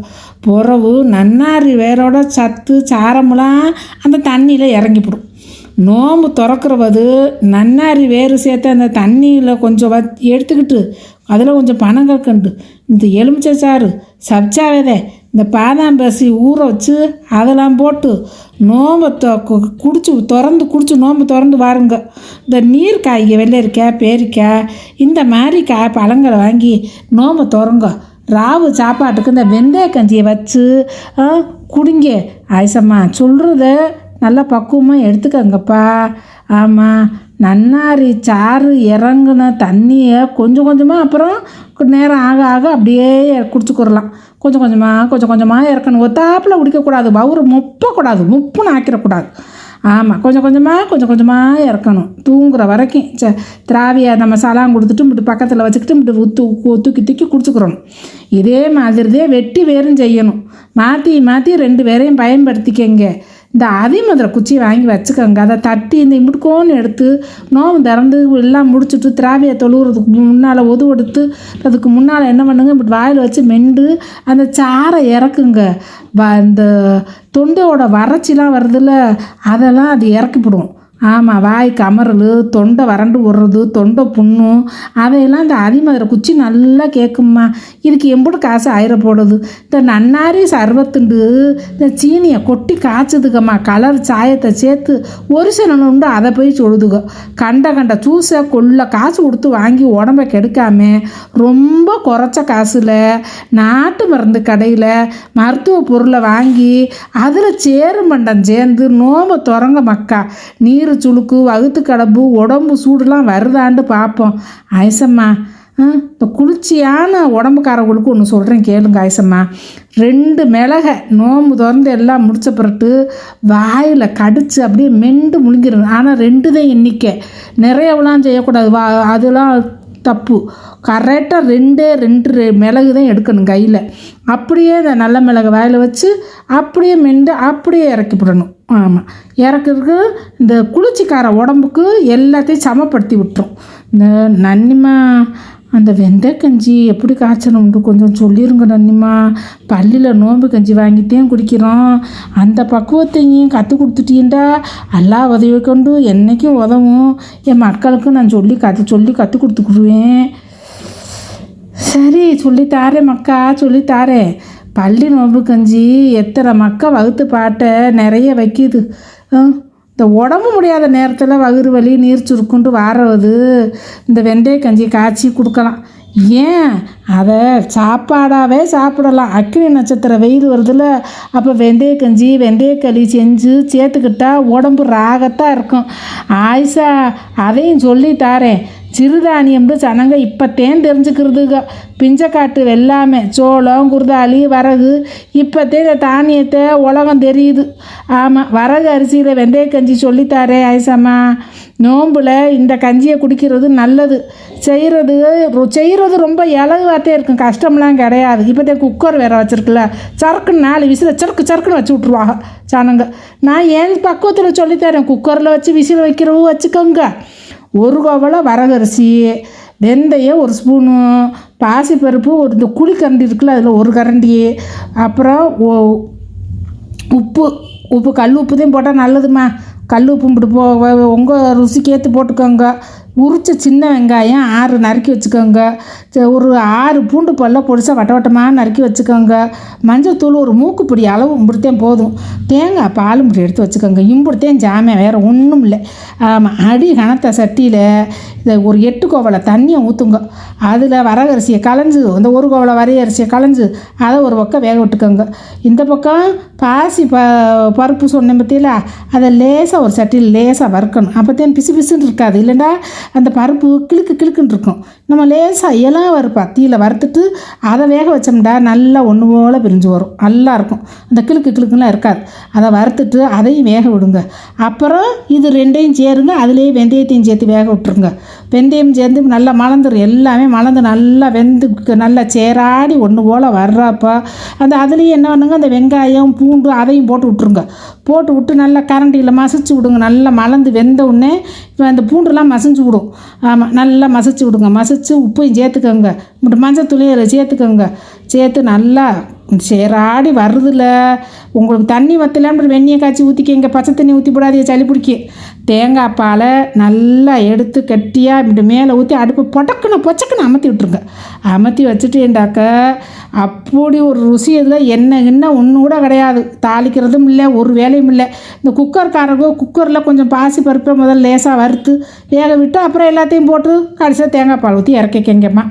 பிறகு நன்னாரி வேரோட சத்து சாரமெல்லாம் அந்த தண்ணியில் இறங்கிவிடும். நோம்பு திறக்கிறவது நன்னாரி வேறு சேர்த்து அந்த தண்ணியில் கொஞ்சம் எடுத்துக்கிட்டு அதில் கொஞ்சம் பனங்கற்கண்டு, இந்த எலுமிச்சை சாறு, சப்ஜா விதை, இந்த பாதாம் பசி ஊற வச்சு அதெல்லாம் போட்டு நோம்பை குடிச்சு நோம்பு திறந்து வாருங்க. இந்த நீர் காய்க, வெள்ளரிக்காய், பேரிக்காய், இந்த மாதிரி பழங்களை வாங்கி நோம்பை திறங்க. ராவு சாப்பாட்டுக்கு இந்த வெந்தய கஞ்சியை வச்சு குடிங்க. ஆயிஷம்மா சொல்கிறத நல்லா பக்குவமாக எடுத்துக்கங்கப்பா. ஆமாம், நன்னாரி சாறு இறங்குன தண்ணியை கொஞ்சமாக அப்புறம் நேரம் ஆக அப்படியே குடிச்சுக்கிறலாம். கொஞ்சம் கொஞ்சமாக இறக்கணும். ஒத்தாப்பில் குடிக்கக்கூடாது, வவுறு முப்புன்னு ஆக்கிடக்கூடாது. ஆமாம், கொஞ்சமாக இறக்கணும். தூங்குற வரைக்கும் திராவியை நம்ம சலாம் கொடுத்துட்டு இப்படி பக்கத்தில் வச்சுக்கிட்டு இப்படி தூக்கி குடிச்சுக்கிறணும். இதே மாதிரி தான் வெட்டி வேரும் செய்யணும். மாற்றி 2 வேரையும் பயன்படுத்திக்கங்க. இந்த அதிமதுரை குச்சி வாங்கி வச்சுக்கோங்க. அதை தட்டி இந்த இம்புட்டுக்கோன்னு எடுத்து நோம்பு திறந்து எல்லாம் முடிச்சுட்டு திராவியை தொழுகிறதுக்கு முன்னால் எடுத்து அதுக்கு முன்னால் என்ன பண்ணுங்க, இப்படி வாயில் வச்சு மெண்டு அந்த சாரை இறக்குங்க. இந்த தொண்டையோட வறட்சிலாம் வருதுல்ல, அதெல்லாம் அது இறக்கிவிடும். ஆமாம், வாய் கமறல், தொண்டை வறண்டு விடுறது, தொண்டை புண்ணும், அதையெல்லாம் இந்த அதிமதுரை குச்சி நல்லா கேட்கும்மா. இதுக்கு எம்புட்டு காசு போடுது. இந்த நன்னாரி சர்வத்துண்டு இந்த சீனியை கொட்டி காய்ச்சதுக்கம்மா, கலர் சாயத்தை சேர்த்து ஒரு சில உண்டு அதை போய் சொல்லுதுங்க. கண்ட ஜூஸை காசு கொடுத்து வாங்கி உடம்பை கெடுக்காம ரொம்ப குறைச்ச காசில் நாட்டு மருந்து கடையில் மருத்துவ பொருளை வாங்கி அதில் சேருமண்டம் சேர்ந்து நோம்பை திறங்க மக்கா. நீர் சுளுக்கு, வகுத்து கடப்பு, உடம்பு சூடுலாம் வருதான்னு பார்ப்போம். ஆயிஷம்மா, இந்த குளிர்ச்சியான உடம்புக்காரவங்களுக்கு ஒன்று சொல்கிறேன் கேளுங்க ஆயிசம்மா. 2 மிளகை நோம்பு திறந்து எல்லாம் முடித்த பிறகு வாயில் கடிச்சு அப்படியே மெண்டு முழுங்கிடுங்க. ஆனால் 2 தான் எண்ணிக்கை, நிறையவெல்லாம் செய்யக்கூடாது. அதெல்லாம் தப்பு. கரெக்டாக 2 மிளகு தான் எடுக்கணும் கையில். அப்படியே இந்த நல்ல மிளகு வாயில் வச்சு அப்படியே மெண்டு அப்படியே இறக்கி விடணும். ஆமாம், இறக்குறதுக்கு இந்த குளிர்ச்சிக்கார உடம்புக்கு எல்லாத்தையும் சமப்படுத்தி விட்டுரும். இந்த நன்னிமா அந்த வெந்தய கஞ்சி எப்படி காய்ச்சணும்னு கொஞ்சம் சொல்லிடுங்க நன்னிமா. பள்ளியில் நோம்பு கஞ்சி வாங்கிட்டேன் குடிக்கிறோம். அந்த பக்குவத்தையும் கற்றுக் கொடுத்துட்டீண்டா எல்லா உதவி கொண்டு என்றைக்கும் உதவும். என் மக்களுக்கும் நான் சொல்லி கற்றுக் கொடுத்துக்குருவேன். சரி சொல்லித்தாரேன் மக்கா, சொல்லித்தாரேன். பள்ளி நோம்பு கஞ்சி எத்தனை மக்கா வகுத்து பாட்டை நிறைய வைக்கிது. இந்த உடம்பு முடியாத நேரத்தில் வயிறு வலி நீர் சுருக்குண்டு வாரவது இந்த வெந்தய கஞ்சி காய்ச்சி கொடுக்கலாம். ஏன் அதை சாப்பாடாகவே சாப்பிடலாம். அக்னி நட்சத்திர வெயில் வருதுல, அப்போ வெந்தய கஞ்சி வெந்தயக்களி செஞ்சு சேர்த்துக்கிட்டா உடம்பு ராகத்தான் இருக்கும். ஆயிஷா அதையும் சொல்லி தாரேன். சிறுதானியம்னு ஜனங்க இப்போத்தேன் தெரிஞ்சுக்கிறதுங்க. பிஞ்சக்காட்டு வெள்ளாமை, சோளம், குருதாளி, வரகு, இப்போத்தே இந்த தானியத்தை உலகம் தெரியுது. ஆமாம், வரகு அரிசியில் வெந்தய கஞ்சி சொல்லித்தாரே ஆயிஷாம்மா. நோம்பில் இந்த கஞ்சியை குடிக்கிறது நல்லது. செய்கிறது ரொம்ப இலகுவாத்தே இருக்கும், கஷ்டம்லாம் கிடையாது. இப்போதே குக்கர் வேறு வச்சுருக்குல்ல, சறுக்குன்னு 4 விசில் சறுக்குன்னு வச்சு விட்ருவாங்க ஜனங்க. நான் ஏன் பக்குவத்தில் சொல்லித்தரேன். குக்கரில் வச்சு விசில் வைக்கிறவோ வச்சுக்கோங்க. 1 கவலை வரகரிசி, வெந்தயம் 1 ஸ்பூனு, பாசிப்பருப்பு இந்த குழி கரண்டி இருக்குல்ல அதில் 1 கரண்டி, அப்புறம் உப்பு கல் உப்பு தான் போட்டால் நல்லதும்மா. கல் உப்பு இப்படி உங்கள் ருசிக்கு ஏற்று போட்டுக்கோங்க. உரிச்ச சின்ன வெங்காயம் 6 நறுக்கி வச்சுக்கோங்க. ஒரு 6 பூண்டு பல்ல பொடிசாக வட்டமாக நறுக்கி வச்சுக்கோங்க. மஞ்சள்தூள் 1 மூக்குப்பிடி அளவு இம்புடுத்தேன் போதும். தேங்காய் பால் இப்படி எடுத்து வச்சுக்கோங்க. இம்புடுத்தேன் ஜாமான், வேறு ஒன்றும் இல்லை. ஆமாம், அடி கனத்த சட்டியில் இதை ஒரு 8 கோவலை தண்ணியை ஊற்றுங்க. அதில் வரகரிசியை களைஞ்சு, அந்த 1 கோவலை வரைய அரிசியை களைஞ்சு அதை ஒரு பக்கம் வேக விட்டுக்கோங்க. இந்த பக்கம் பருப்பு சொன்னேன் பற்றியில, அதை லேசாக ஒரு சட்டியில் லேசாக வறுக்கணும். அப்போத்தான் பிசு பிசுன்னு இருக்காது. இல்லைன்னா அந்த பருப்பு கிளுக்குன்னு இருக்கும். நம்ம லேசாக இலம் வறுப்பா தீயில் வறுத்துட்டு அதை வேக வச்சோம்டா நல்லா ஒன்று போல் பிரிஞ்சு வரும், நல்லா இருக்கும். அந்த கிளுக்குலாம் இருக்காது. அதை வறுத்துட்டு அதையும் வேக விடுங்க. அப்புறம் இது 2ஐயும் சேருங்க. அதுலேயே வெந்தயத்தையும் சேர்த்து வேக விட்டுருங்க. வெந்தயம் சேர்ந்து நல்லா மலர்ந்துடும். எல்லாமே மலர்ந்து நல்லா வெந்து நல்லா சேராடி ஒன்று போல் வர்றப்போ அதுலேயும் என்ன பண்ணுங்க, அந்த வெங்காயம் பூண்டு அதையும் போட்டு விட்ருங்க. போட்டு விட்டு நல்லா கரண்டியில் மசிச்சு விடுங்க. நல்லா மலர்ந்து வெந்த உடனே அந்த பூண்டுலாம் மசிஞ்சு விடும். ஆமாம், நல்லா மசிச்சு விடுங்க. மசிச்சு உப்பையும் சேர்த்துக்கோங்க. மஞ்சள் தூளையும் சேர்த்துக்கோங்க. சேர்த்து நல்லா சேராடி வருதில்ல. உங்களுக்கு தண்ணி வற்றலான்னு வெந்நியை காய்ச்சி ஊற்றிக்கங்க. பச்சை தண்ணி ஊற்றி போடாதீங்க, சளி பிடிக்க. தேங்காய் பாலை நல்லா எடுத்து கட்டியாக இப்படி மேலே ஊற்றி அடுப்பு பொச்சக்குன்னு அமர்த்தி விட்ருங்க. அமர்த்தி வச்சுட்டேன்டாக்க அப்படி ஒரு ருசி இதில் என்ன ஒன்றும் கூட கிடையாது. தாளிக்கிறதும் இல்லை, ஒரு வேலையும் இல்லை. இந்த குக்கரில் கொஞ்சம் பாசி பருப்பை முதல்ல லேசாக வறுத்து வேக விட்டு அப்புறம் எல்லாத்தையும் போட்டு கடைசியாக தேங்காய் பால் ஊற்றி இறக்கிக்கங்கம்மா.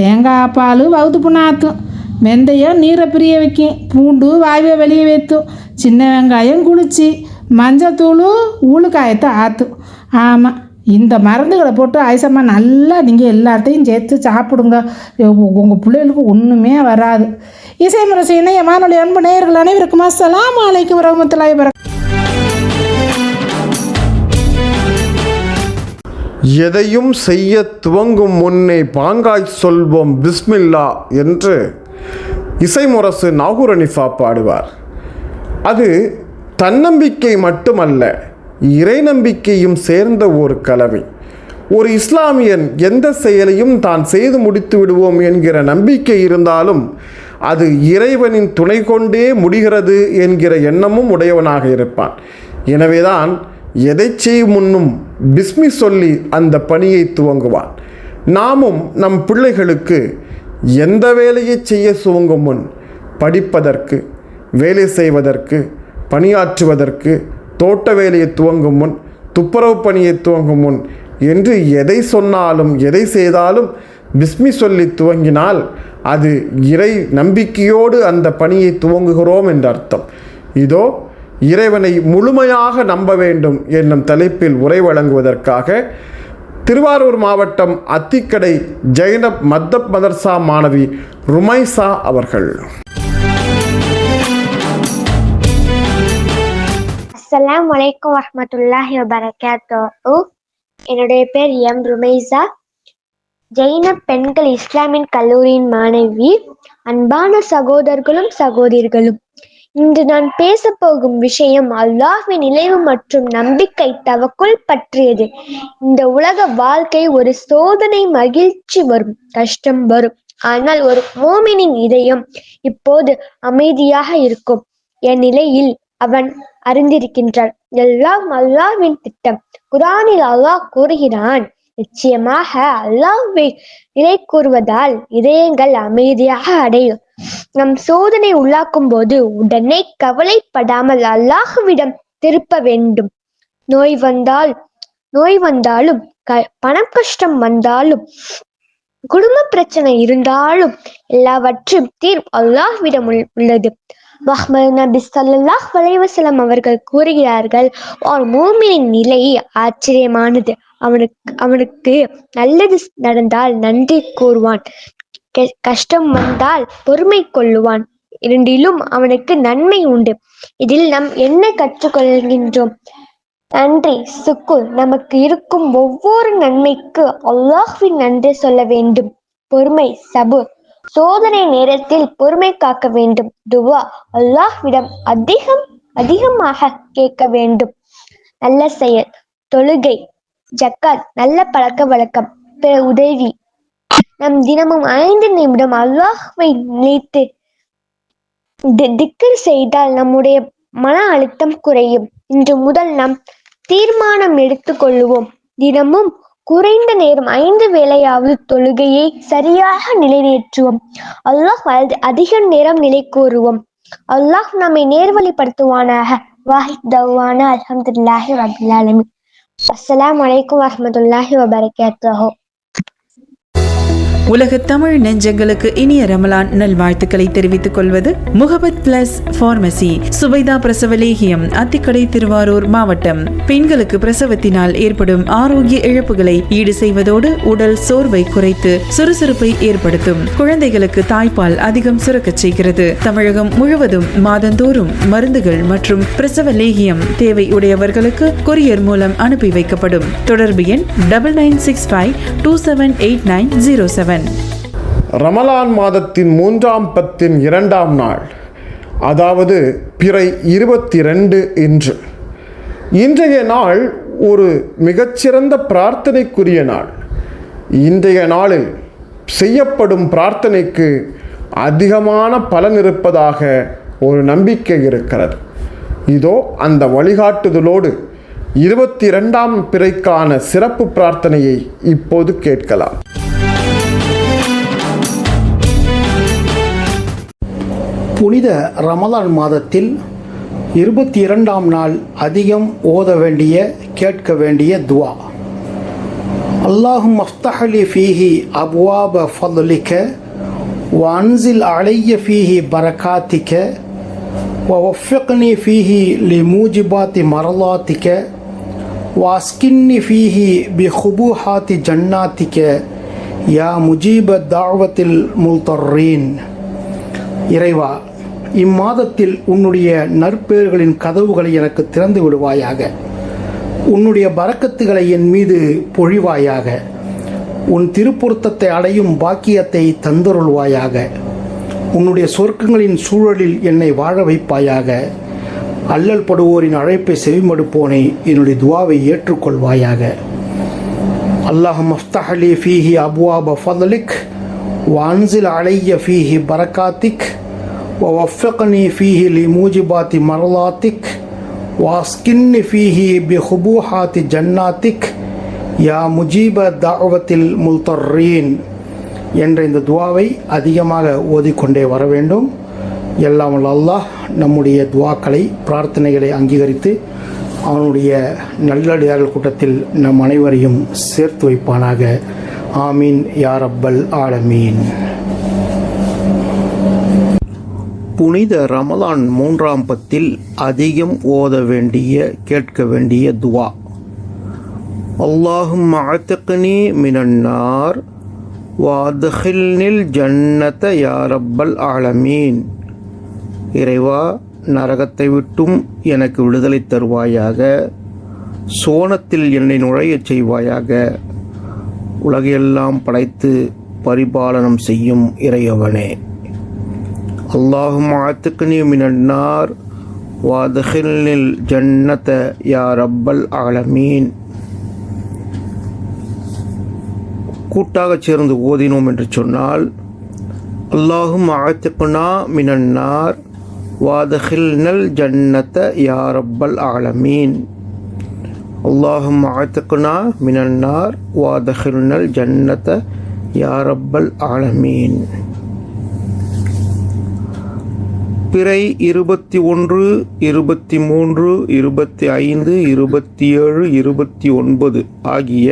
தேங்காய் பால் வகுத்து புண்ணாத்தும். வெந்தயம் நீரை பிரிய வைக்கும். பூண்டு வாய்வை வெளியே வைத்தும். சின்ன வெங்காயம் குளிச்சு, மஞ்சத்தூள் ஊழுக்காயத்தை ஆற்றும். ஆமாம், இந்த மருந்துகளை போட்டு ஆயிஷாம்மா நல்லா நீங்கள் எல்லாத்தையும் சேர்த்து சாப்பிடுங்க. உங்கள் பிள்ளைகளுக்கு ஒன்றுமே வராது. இசை முரசு இணைய வானொலி அன்பு நேயர்கள் அனைவருக்கும் அஸ்ஸலாமு அலைக்கும் வரஹ்மத்துல்லாஹி வபரகாத்துஹு. எதையும் செய்ய துவங்கும் முன்னே பாங்காய் சொல்வோம் பிஸ்மில்லா என்று இசைமுரசு நாகூர் அனிஃபா பாடுவார். அது தன்னம்பிக்கை மட்டுமல்ல, இறை நம்பிக்கையும் சேர்ந்த ஒரு கலவை. ஒரு இஸ்லாமியன் எந்த செயலையும் தான் செய்து முடித்து விடுவோம் என்கிற நம்பிக்கை இருந்தாலும் அது இறைவனின் துணை கொண்டே முடிகிறது என்கிற எண்ணமும் உடையவனாக இருப்பான். எனவேதான் எதை செய்யும் முன்னும் பிஸ்மி சொல்லி அந்த பணியை துவங்குவான். நாமும் நம் பிள்ளைகளுக்கு எந்த வேலையை செய்ய துவங்கும் முன் படிப்பதற்கு, வேலை செய்வதற்கு, பணியாற்றுவதற்கு, தோட்ட வேலையை துவங்கும் முன், துப்புரவு பணியை துவங்கும் முன் என்று எதை சொன்னாலும் எதை செய்தாலும் பிஸ்மி சொல்லி துவங்கினால் அது இறை நம்பிக்கையோடு அந்த பணியை துவங்குகிறோம் என்ற அர்த்தம். இதோ இறைவனை முழுமையாக நம்ப வேண்டும் என்னும் தலைப்பில் உரை வழங்குவதற்காக திருவாரூர் மாவட்டம் அத்திக்கடை ஜைனப் மத்தப் மதர்சா மாணவி ருமைசா அவர்கள். அஸ்ஸலாமு அலைக்கும் வரஹ்மத்துல்லாஹி வபரகாத்துஹு. என்னுடைய பேர் எம் ருமைசா, ஜெயினப் பெண்கள் இஸ்லாமின் கல்லூரியின் மாணவி. அன்பான சகோதரர்களும் சகோதரிகளும், இன்று நான் பேச போகும் விஷயம் அல்லாஹ்வின் நினைவு மற்றும் நம்பிக்கை தவக்குள் பற்றியது. இந்த உலக வாழ்க்கை ஒரு சோதனை, மகிழ்ச்சி வரும், கஷ்டம் வரும். ஆனால் ஒரு மோமினின் இதயம் இப்போது அமைதியாக இருக்கும். என் நிலையில் அவன் அறிந்திருக்கின்றான். எல்லாம் அல்லாஹ்வின் திட்டம். குர்ஆனில் அல்லாஹ் கூறுகிறான், நிச்சயமாக அல்லாஹ்வை நிலை கூறுவதால் இதயங்கள் அமைதியாக அடையும். நம் சோதனை உள்ளாக்கும் போது உடனே கவலைப்படாமல் அல்லாஹ்விடம் திருப்ப வேண்டும். நோய் வந்தாலும் பணம் கஷ்டம் வந்தாலும் குடும்ப பிரச்சனை இருந்தாலும் எல்லாவற்றும் தீர்வு அல்லாஹ்விடம் உள்ளது. முஹம்மது நபி ஸல்லல்லாஹு அலைஹி வஸல்லம் அவர்கள் கூறுகிறார்கள், ஒரு மூமினின் நிலை ஆச்சரியமானது. அவனுக்கு நல்லது நடந்தால் நன்றி கூறுவான், கஷ்டம் வந்தால் பொறுமை கொள்ளுவான். இரண்டிலும் அவனுக்கு நன்மை உண்டு. இதில் நாம் என்ன கற்றுக்கொள்கின்றோம்? நன்றி, சுக்குர். நமக்கு இருக்கும் ஒவ்வொரு நன்மைக்கு அல்லாஹ்வின் நன்றி சொல்ல வேண்டும். பொறுமை, சபுர். சோதனை நேரத்தில் பொறுமை காக்க வேண்டும். துவா, அல்லாஹ்விடம் அதிகமாக கேட்க வேண்டும். நல்ல செயல், தொழுகை, ஜக்காத், நல்ல பழக்க வழக்கம், பிற உதவி. நம் தினமும் 5 நிமிடம் அல்லாஹ்வை நினைத்து திக்ர் செய்தால் நம்முடைய மன அழுத்தம் குறையும். இன்று முதல் நாம் தீர்மானம் எடுத்துக் கொள்ளுவோம். தினமும் குறைந்த நேரம் 5 வேளையாவது தொழுகையை சரியாக நிலைநிறுத்துவோம். அல்லாஹ் அதிக நேரம் நிலை கூறுவோம். அல்லாஹ் நம்மை நேர்வழிப்படுத்துவானாக. வாஹித் தவானா அல்ஹம்துலில்லாஹி ரப்பில் ஆலமீன். அஸ்ஸலாமு அலைக்கும் வரஹ்மத்துல்லாஹி வபரகாத்துஹு. உலக தமிழ் நெஞ்சங்களுக்கு இனிய ரமலான் நல்வாழ்த்துக்களை தெரிவித்துக் கொள்வது முகபத் பிளஸ் பார்மசி, சுபைதா பிரசவ லேகியம், அத்திக்கடை, திருவாரூர் மாவட்டம். பெண்களுக்கு பிரசவத்தினால் ஏற்படும் ஆரோக்கிய இழப்புகளை ஈடு செய்வதோடு உடல் சோர்வை குறைத்து சுறுசுறுப்பை ஏற்படுத்தும். குழந்தைகளுக்கு தாய்ப்பால் அதிகம் சுரக்கச் செய்கிறது. தமிழகம் முழுவதும் மாதந்தோறும் மருந்துகள் மற்றும் பிரசவ லேகியம் தேவை உடையவர்களுக்கு கொரியர் மூலம் அனுப்பி வைக்கப்படும். தொடர்பு எண் 9965278907. ரமலான் மாதத்தின் 3ஆம் பத்தின் 2ஆம் நாள், அதாவது பிறை 22 இன்று. இன்றைய நாள் ஒரு மிகச்சிறந்த பிரார்த்தனைக்குரிய நாள். இன்றைய நாளில் செய்யப்படும் பிரார்த்தனைக்கு அதிகமான பலன் இருப்பதாக ஒரு நம்பிக்கை இருக்கிறது. இதோ அந்த வழிகாட்டுதலோடு 22ஆம் பிறைக்கான சிறப்பு பிரார்த்தனையை இப்போது கேட்கலாம். புனித ரமலான் மாதத்தில் 22ஆம் நாள் அதிகம் ஓத வேண்டிய, கேட்க வேண்டிய துவா. அல்லாஹும்ம அஃப்தஹ் லி ஃபீஹி அப்வாப ஃபضலிக வஅன்ஸில் அலைய ஃபீஹி பரகாத்திக வவஃபிக்னி ஃபீஹி லிமூஜிபாத்தி மரலாத்திக வஅஸ்கின்னி ஃபீஹி பிஹுபூஹாத்தி ஜன்னாத்திக யா முஜீப தாவத்தில் முல்தர்ரீன். இறைவா, இம்மாதத்தில் உன்னுடைய நற்பெயர்களின் கதவுகளை எனக்கு திறந்து விடுவாயாக. உன்னுடைய பரக்கத்துகளை என் மீது பொழிவாயாக. உன் திருப்பொருத்தத்தை அடையும் பாக்கியத்தை தந்தருள்வாயாக. உன்னுடைய சொர்க்கங்களின் சூழலில் என்னை வாழ வைப்பாயாக. அல்லல் படுவோரின் அழைப்பை செவிமடுப்போனை என்னுடைய துவாவை ஏற்றுக்கொள்வாயாக. அல்லாஹும்ம அஃப்தஹ் லி ஃபீஹி அப்வாப ஃபضலிக் வஅன்ஸில் அலைய ஃபீஹி பரகாத்திக் வவஃபிக்னி ஃபீஹி லிமூஜிபாத்தி மரலாத்திக் வஅஸ்கின்னி ஃபீஹி பிஹுபூஹாத்தி ஜன்னாத்திக் யா முஜீப தாவத்தில் முல்தர்ரீன் என்ற இந்த துவாவை அதிகமாக ஓதிக்கொண்டே வர வேண்டும். எல்லாம் வல்ல அல்லாஹ் நம்முடைய துவாக்களை, பிரார்த்தனைகளை அங்கீகரித்து அவனுடைய நல்லடியார்கள் கூட்டத்தில் நம் அனைவரையும் சேர்த்து வைப்பானாக. ஆமீன் யா ரப்பல் ஆலமீன். புனித ரமலான் 3ஆம் பத்தில் அதிகம் ஓத வேண்டிய, கேட்க வேண்டிய துவா. அல்லாஹும்ம அஅ்திக்னி மினன் நார் வஅத்கில்னில் ஜன்னத யா ரப்பல் ஆலமீன். இறைவா, நரகத்தை விட்டும் எனக்கு விடுதலை தருவாயாக, சோனத்தில் என்னை நுழையச் செய்வாயாக. உலகையெல்லாம் படைத்து பரிபாலனம் செய்யும் இறையவனே. அல்லாஹும்ம அஅ்திக்னி மினன் நார் வஅத்கில்னில் ஜன்னத யா ரப்பல் ஆலமீன். கூட்டாக சேர்ந்து ஓதினோம் என்று சொன்னால், அல்லாஹும்ம அஅ்திக்னா மினன் நார் வஅத்கில்னல் ஜன்னத யா ரப்பல் ஆலமீன். அல்லாஹும்ம அஅ்திக்னா மினன் நார் வஅத்கில்னல் ஜன்னத யா ரப்பல் ஆலமீன். பிறை 21, 23, 25, 27, 29 ஆகிய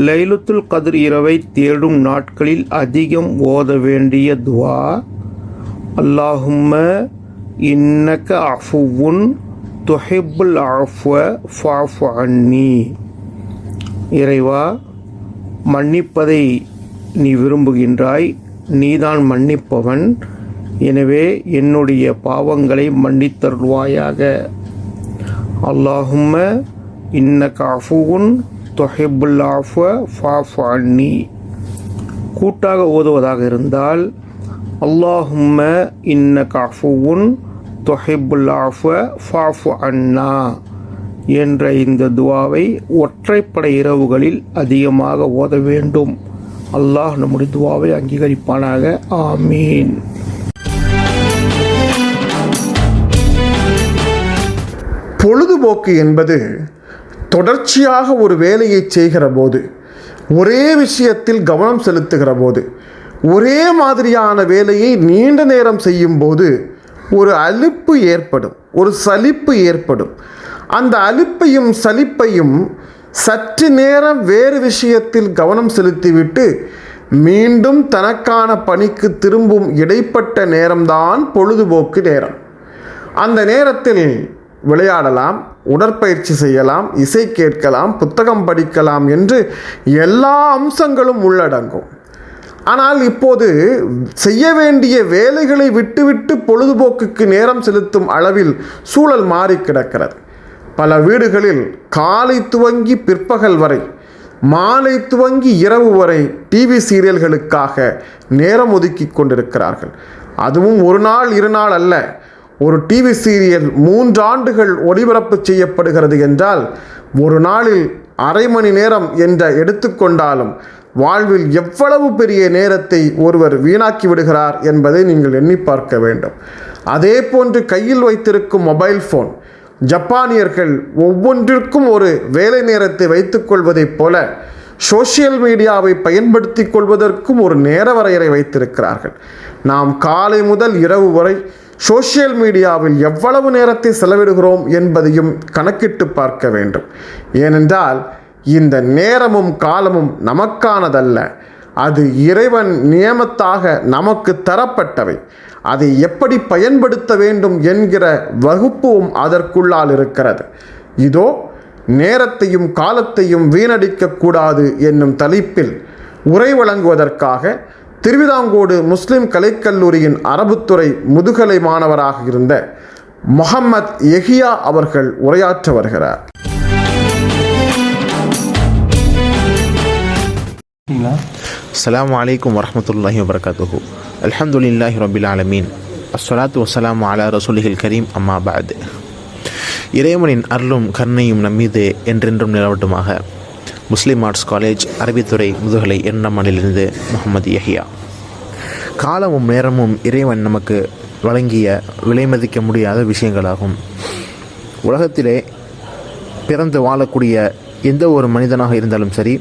லைலத்துல் கத்ர் இரவை தேடும் நாட்களில் அதிகம் ஓத வேண்டிய துவா, அல்லாஹும்ம இன்னக அஃபுவுன் துஹிப்புல் அஃப்வ ஃபஅஃபு அன்னி. இறைவா, மன்னிப்பதை நீ விரும்புகின்றாய், நீதான் மன்னிப்பவன், எனவே என்னுடைய பாவங்களை மன்னித்தருள்வாயாக. அல்லாஹும்ம இன்னக அஃபுவுன் துஹிப்புல் அஃப்வ ஃபஅஃபு அன்னி. கூட்டாக ஓதுவதாக இருந்தால், அல்லாஹும்ம இன்னக அஃபுவுன் துஹிப்புல் அஃப்வ ஃபஅஃபு அன்னா என்ற இந்த துவாவை ஒற்றைப்படை இரவுகளில் அதிகமாக ஓத வேண்டும். அல்லாஹ் நம்முடைய துவாவை அங்கீகரிப்பானாக. ஆமீன். பொழுதுபோக்கு என்பது தொடர்ச்சியாக ஒரு வேலையை செய்கிற போது, ஒரே விஷயத்தில் கவனம் செலுத்துகிற போது, ஒரே மாதிரியான வேலையை நீண்ட நேரம் செய்யும் போது ஒரு அலுப்பு ஏற்படும், ஒரு சலிப்பு ஏற்படும். அந்த அலுப்பையும் சலிப்பையும் சற்று நேரம் வேறு விஷயத்தில் கவனம் செலுத்திவிட்டு மீண்டும் தனக்கான பணிக்கு திரும்பும் இடைப்பட்ட நேரம்தான் பொழுதுபோக்கு நேரம். அந்த நேரத்தில் விளையாடலாம், உடற்பயிற்சி செய்யலாம், இசை கேட்கலாம், புத்தகம் படிக்கலாம் என்று எல்லா அம்சங்களும் உள்ளடங்கும். ஆனால் இப்போது செய்ய வேண்டிய வேலைகளை விட்டுவிட்டு பொழுதுபோக்குக்கு நேரம் செலுத்தும் அளவில் சூழல் மாறி கிடக்கிறது. பல வீடுகளில் காலை துவங்கி பிற்பகல் வரை, மாலை துவங்கி இரவு வரை டிவி சீரியல்களுக்காக நேரம் ஒதுக்கி கொண்டிருக்கிறார்கள். அதுவும் ஒரு நாள் 2 நாள் அல்ல. ஒரு டிவி சீரியல் 3 ஆண்டுகள் ஒளிபரப்பு செய்யப்படுகிறது என்றால் ஒரு நாளில் அரை மணி நேரம் என்ற எடுத்துக்கொண்டாலும் வாழ்வில் எவ்வளவு பெரிய நேரத்தை ஒருவர் வீணாக்கி விடுகிறார் என்பதை நீங்கள் எண்ணி பார்க்க வேண்டும். அதே போன்று கையில் வைத்திருக்கும் மொபைல் ஃபோன், ஜப்பானியர்கள் ஒவ்வொன்றிற்கும் ஒரு வேலை நேரத்தை வைத்துக்கொள்வதைப் போல சோஷியல் மீடியாவை பயன்படுத்தி கொள்வதற்கும் ஒரு நேர வரையறை வைத்திருக்கிறார்கள். நாம் காலை முதல் இரவு வரை சோஷியல் மீடியாவில் எவ்வளவு நேரத்தை செலவிடுகிறோம் என்பதையும் கணக்கிட்டு பார்க்க வேண்டும். ஏனென்றால் இந்த நேரமும் காலமும் நமக்கானதல்ல, அது இறைவன் நியமத்தாக நமக்கு தரப்பட்டவை. அதை எப்படி பயன்படுத்த வேண்டும் என்கிற வகுப்பும் அதற்குள்ளால் இருக்கிறது. இதோ நேரத்தையும் காலத்தையும் வீணடிக்கக்கூடாது என்னும் தலைப்பில் உரை வழங்குவதற்காக திருவிதாங்கோடு முஸ்லிம் கலைக்கல்லூரியின் அரபுத்துறை முதுகலை மாணவராக இருந்த முஹம்மத் யஹியா அவர்கள் உரையாற்ற வருகிறார். அஸ்ஸலாமு அலைக்கும் வரஹ்மத்துல்லாஹி வபரகாத்துஹு. அல்ஹம்துலில்லாஹி ரப்பில் ஆலமீன். அஸ்ஸலாத்து வஸ்ஸலாமு அலா ரசூலிஹில் கரீம். அம்மா பஅத். இறைவனின் அருளும் கருணையும் நம்மீது என்றென்றும் நிலவட்டுமாக. முஸ்லிம் ஆர்ட்ஸ் காலேஜ் அரபித்துறை முதுகலை 2ஆம் ஆண்டிலிருந்து முஹம்மது யஹியா. காலமும் நேரமும் இறைவன் நமக்கு வழங்கிய விலைமதிக்க முடியாத விஷயங்களாகும். உலகத்திலே பிறந்து வாழக்கூடிய எந்த ஒரு மனிதனாக இருந்தாலும் சரி,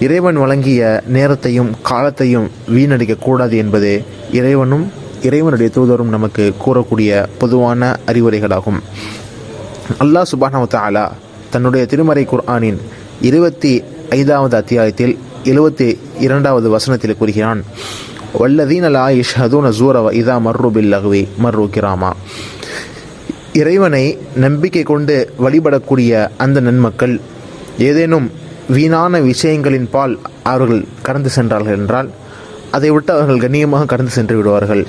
இறைவன் வழங்கிய நேரத்தையும் காலத்தையும் வீணடிக்கக்கூடாது என்பதே இறைவனும் இறைவனுடைய தூதரும் நமக்கு கூறக்கூடிய பொதுவான அறிவுரைகளாகும். அல்லாஹ் சுப்ஹானஹு வ தஆலா தன்னுடைய திருமறை குர்ஆனின் 25வது அத்தியாயத்தில் 72வது வசனத்தில் கூறுகிறான், வல்லதீன லா யஷ்ஹதூன ஸூர வ இதா மர்ரு பில் லஹ்வி மர்ரு கிராமா. இறைவனை நம்பிக்கை கொண்டு வழிபடக்கூடிய அந்த நன்மக்கள் ஏதேனும் வீணான விஷயங்களின் பால் அவர்கள் கடந்து சென்றார்கள் என்றால் அதை விட்டு அவர்கள் கண்ணியமாக கடந்து சென்று விடுவார்கள்.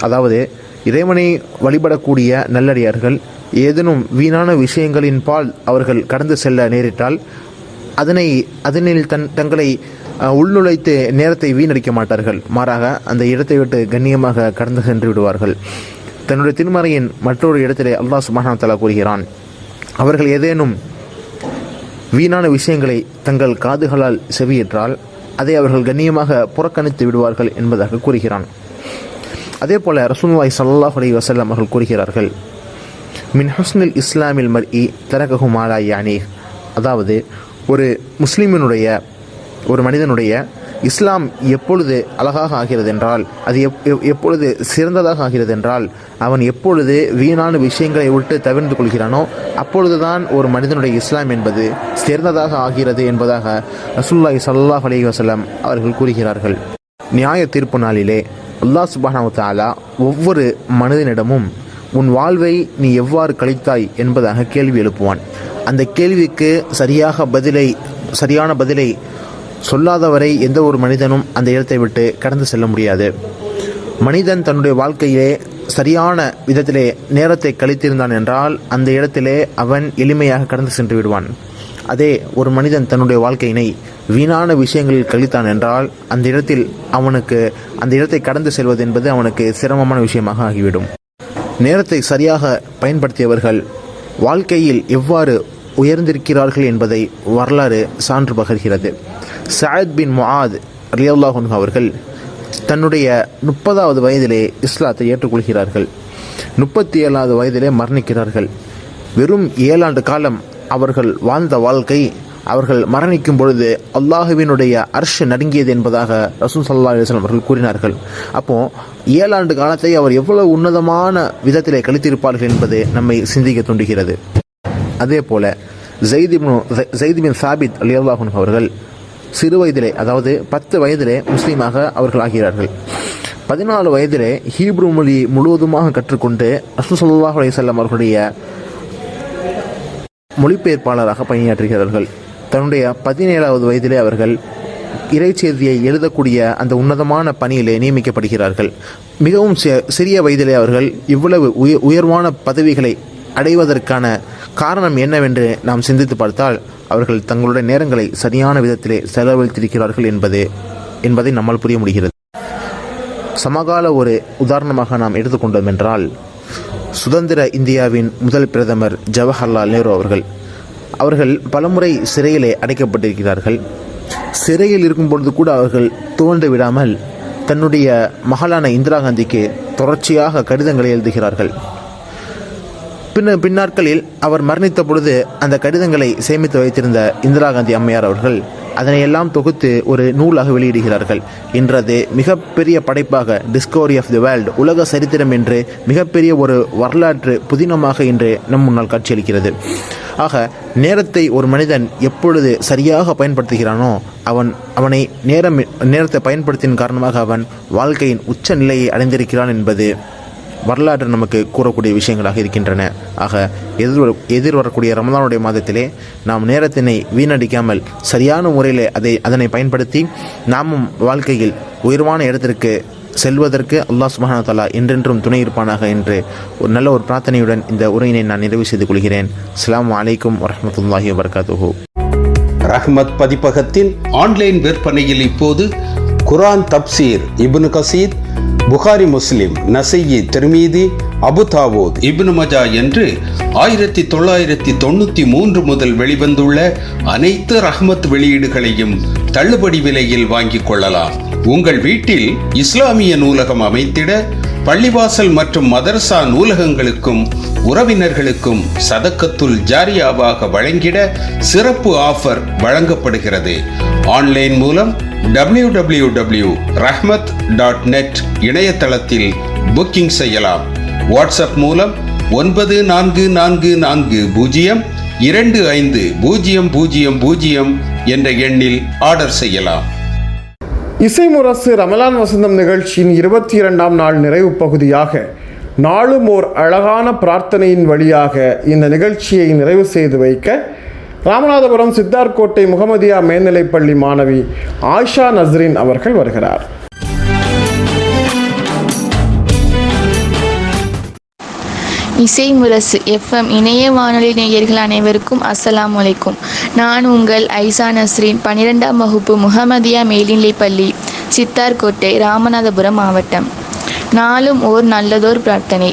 அதாவது இறைவனை வழிபடக்கூடிய நல்லடியார்கள் ஏதேனும் வீணான விஷயங்களின் பால் அவர்கள் கடந்து செல்ல நேரிட்டால் அதனில் தங்களை உள்நுழைத்து நேரத்தை வீணடிக்க மாட்டார்கள். மாறாக அந்த இடத்தை விட்டு கண்ணியமாக கடந்து சென்று விடுவார்கள். தன்னுடைய திருமறையின் மற்றொரு இடத்திலே அல்லாஹ் சுப்ஹானஹு வ தஆலா கூறுகிறான், அவர்கள் ஏதேனும் வீணான விஷயங்களை தங்கள் காதுகளால் செவியேற்றால் அதை அவர்கள் கண்ணியமாக புறக்கணித்து விடுவார்கள் என்பதாக கூறுகிறான். அதே போல ரசூலுல்லாஹி ஸல்லல்லாஹு அலைஹி வஸல்லம் அவர்கள் கூறுகிறார்கள், மின் ஹுஸ்னில் இஸ்லாமில் மர்இ தரகஹு மா லா யானி. அதாவது ஒரு மனிதனுடைய இஸ்லாம் எப்பொழுது அழகாக ஆகிறது என்றால், அது எப்பொழுது சிறந்ததாக ஆகிறது என்றால், அவன் எப்பொழுது வீணான விஷயங்களை விட்டு தவிர்த்து கொள்கிறானோ அப்பொழுதுதான் ஒரு மனிதனுடைய இஸ்லாம் என்பது சிறந்ததாக ஆகிறது என்பதாக ரசூலுல்லாஹி ஸல்லல்லாஹு அலைஹி வஸல்லம் அவர்கள் கூறுகிறார்கள். நியாய தீர்ப்பு நாளிலே அல்லாஹ் சுப்ஹானஹு வ தஆலா ஒவ்வொரு மனிதனிடமும் உன் வாழ்வை நீ எவ்வாறு கழித்தாய் என்பதாக கேள்வி எழுப்புவான். அந்த கேள்விக்கு சரியான பதிலை சொல்லாதவரை எந்த ஒரு மனிதனும் அந்த இடத்தை விட்டு கடந்து செல்ல முடியாது. மனிதன் தன்னுடைய வாழ்க்கையிலே சரியான விதத்திலே நேரத்தை கழித்திருந்தான் என்றால் அந்த இடத்திலே அவன் எளிமையாக கடந்து சென்று விடுவான். அதே ஒரு மனிதன் தன்னுடைய வாழ்க்கையினை வீணான விஷயங்களில் கழித்தான் என்றால் அந்த இடத்தை கடந்து செல்வது என்பது அவனுக்கு சிரமமான விஷயமாக ஆகிவிடும். நேரத்தை சரியாக பயன்படுத்தியவர்கள் வாழ்க்கையில் எவ்வாறு உயர்ந்திருக்கிறார்கள் என்பதை வரலாறு சான்று பகர்கிறது. சஅத் பின் முஆத் ரலியல்லாஹு அன்ஹு அவர்கள் தன்னுடைய 30வது வயதிலே இஸ்லாத்தை ஏற்றுக்கொள்கிறார்கள். 37வது வயதிலே மரணிக்கிறார்கள். வெறும் 7 ஆண்டு காலம் அவர்கள் வாழ்ந்த வாழ்க்கை, அவர்கள் மரணிக்கும் பொழுது அல்லாஹுவினுடைய அர்ஷ் நடுங்கியது என்பதாக ரசூல் ஸல்லல்லாஹு அலைஹி வஸல்லம் அவர்கள் கூறினார்கள். அப்போ 7 ஆண்டு காலத்தை அவர் எவ்வளவு உன்னதமான விதத்திலே கழித்திருப்பார்கள் என்பது நம்மை சிந்திக்க தூண்டுகிறது. அதே போல ஸைத் பின் சாபித் ரலியல்லாஹு அன்ஹு அவர்கள் சிறு வயதிலே, அதாவது 10 வயதிலே முஸ்லீமாக அவர்கள் ஆகிறார்கள். 14 வயதிலே ஹீப்ரு மொழி முழுவதுமாக கற்றுக்கொண்டு ரசூல் ஸல்லல்லாஹு அலைஹி வஸல்லம் அவர்களுடைய மொழிபெயர்ப்பாளராக பணியாற்றுகிறார்கள். தன்னுடைய 17வது வயதிலே அவர்கள் இறைச்செய்தியை எழுதக்கூடிய அந்த உன்னதமான பணியிலே நியமிக்கப்படுகிறார்கள். மிகவும் சிறிய வயதிலே அவர்கள் இவ்வளவு உயர்வான பதவிகளை அடைவதற்கான காரணம் என்னவென்று நாம் சிந்தித்து பார்த்தால் அவர்கள் தங்களுடைய நேரங்களை சரியான விதத்திலே செலவழித்திருக்கிறார்கள் என்பதை நம்மால் புரிய முடிகிறது. சமகால ஒரு உதாரணமாக நாம் எடுத்துக்கொண்டோம் என்றால், சுதந்திர இந்தியாவின் முதல் பிரதமர் ஜவஹர்லால் நேரு அவர்கள் பலமுறை சிறையிலே அடைக்கப்பட்டிருக்கிறார்கள். சிறையில் இருக்கும் பொழுது கூட அவர்கள் துவண்டு விடாமல் தன்னுடைய மகளான இந்திரா காந்திக்கு தொடர்ச்சியாக கடிதங்களை எழுதுகிறார்கள். பின்னாட்களில் அவர் மரணித்த பொழுது அந்த கடிதங்களை சேமித்து வைத்திருந்த இந்திரா காந்தி அம்மையார் அவர்கள் அதனையெல்லாம் தொகுத்து ஒரு நூலாக வெளியிடுகிறார்கள். இன்றது மிகப்பெரிய படைப்பாக டிஸ்கவரி ஆஃப் தி வேர்ல்டு, உலக சரித்திரம் என்று மிகப்பெரிய ஒரு வரலாற்று புதினமாக இன்று நம் முன்னால் காட்சியளிக்கிறது. ஆக நேரத்தை ஒரு மனிதன் எப்பொழுது சரியாக பயன்படுத்துகிறானோ அவனை நேரத்தை பயன்படுத்தின் காரணமாக அவன் வாழ்க்கையின் உச்ச நிலையை அடைந்திருக்கிறான் என்பது வரலாற்று நமக்கு கூறக்கூடிய விஷயங்களாக இருக்கின்றன. ஆக எதிர்வரக்கூடிய ரமலானுடைய மாதத்திலே நாம் நேரத்தினை வீணடிக்காமல் சரியான முறையில் அதனை பயன்படுத்தி நாமும் வாழ்க்கையில் உயர்வான இடத்திற்கு செல்வதற்கு அல்லாஹ் சுப்ஹானஹு வ தஆலா என்றென்றும் துணை இருப்பானாக என்று ஒரு நல்ல ஒரு பிரார்த்தனையுடன் இந்த உரையினை நான் நிறைவு செய்து கொள்கிறேன். அஸ்ஸலாமு அலைக்கும் வரஹ்மத்துல்லாஹி வபரகாத்துஹு. ரஹ்மத் பதிப்பகத்தின் ஆன்லைன் விற்பனையில் இப்போது குர்ஆன் தப்சீர் இப்னு கசீர், புகாரி, முஸ்லிம், நசையி, திர்மிதி, அபு தாவூத், இப்னு மஜா என்று 1993 முதல் வெளிவந்துள்ள அனைத்து ரஹ்மத் வெளியீடுகளையும் தள்ளுபடி விலையில் வாங்கிக் கொள்ளலாம். உங்கள் வீட்டில் இஸ்லாமிய நூலகம் அமைத்திட பள்ளிவாசல் மற்றும் மதரசா நூலகங்களுக்கும் உறவினர்களுக்கும் சதக்கத்துல் ஜாரியாவாக வழங்கிட சிறப்பு ஆஃபர் வழங்கப்படுகிறது. ஆன்லைன் மூலம் www.rahmat.net இணையதளத்தில் புக்கிங் செய்யலாம். வாட்ஸ்அப் மூலம் 9440250000 என்ற எண்ணில் ஆர்டர் செய்யலாம். இசை முரசு ரமலான் வசந்தம் நிகழ்ச்சியின் 22ஆம் நாள் நிறைவு பகுதியாக நாளும் ஓர் அழகான பிரார்த்தனையின் வழியாக இந்த நிகழ்ச்சியை நிறைவு செய்து வைக்க ராமநாதபுரம் சித்தார்கோட்டை முகமதியா மேல்நிலைப்பள்ளி மாணவி ஆயிஷா நஸ்ரீன் அவர்கள் வருகிறார். இசை முரசு எஃப்எம் இணைய வானொலி நேயர்கள் அனைவருக்கும் அஸ்ஸலாமு அலைக்கும். நான் உங்கள் ஐஷா நஸ்ரீன், 12ஆம் வகுப்பு முகமதியா மேல்நிலைப்பள்ளி, சித்தார்கோட்டை, ராமநாதபுரம் மாவட்டம். நாளும் ஓர் நல்லதோர் பிரார்த்தனை.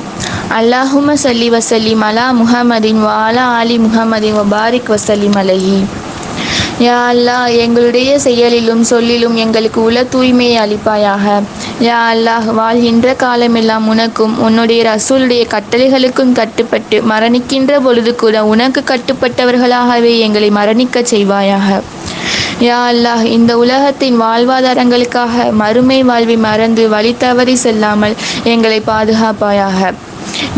அல்லாஹும்ம சல்லி வசல்லிம் அலா முஹம்மதின் வாலா ஆலி முஹம்மதின் வபாரிக் வசல்லிம் அலைஹி. யா அல்லாஹ், எங்களுடைய செயலிலும் சொல்லிலும் எங்களுக்கு உள்ள தூய்மையை அளிப்பாயாக. யா அல்லாஹ், வாழ்கின்ற காலமெல்லாம் உனக்கும் உன்னுடைய ரசூலுடைய கட்டளைகளுக்கும் கட்டுப்பட்டு மரணிக்கின்ற பொழுது கூட உனக்கு கட்டுப்பட்டவர்களாகவே எங்களை மரணிக்க செய்வாயாக. யா அல்லாஹ், இந்த உலகத்தின் வாழ்வாதாரங்களுக்காக மறுமை வாழ்வை மறந்து வழி தவறி செல்லாமல் எங்களை பாதுகாப்பாயாக.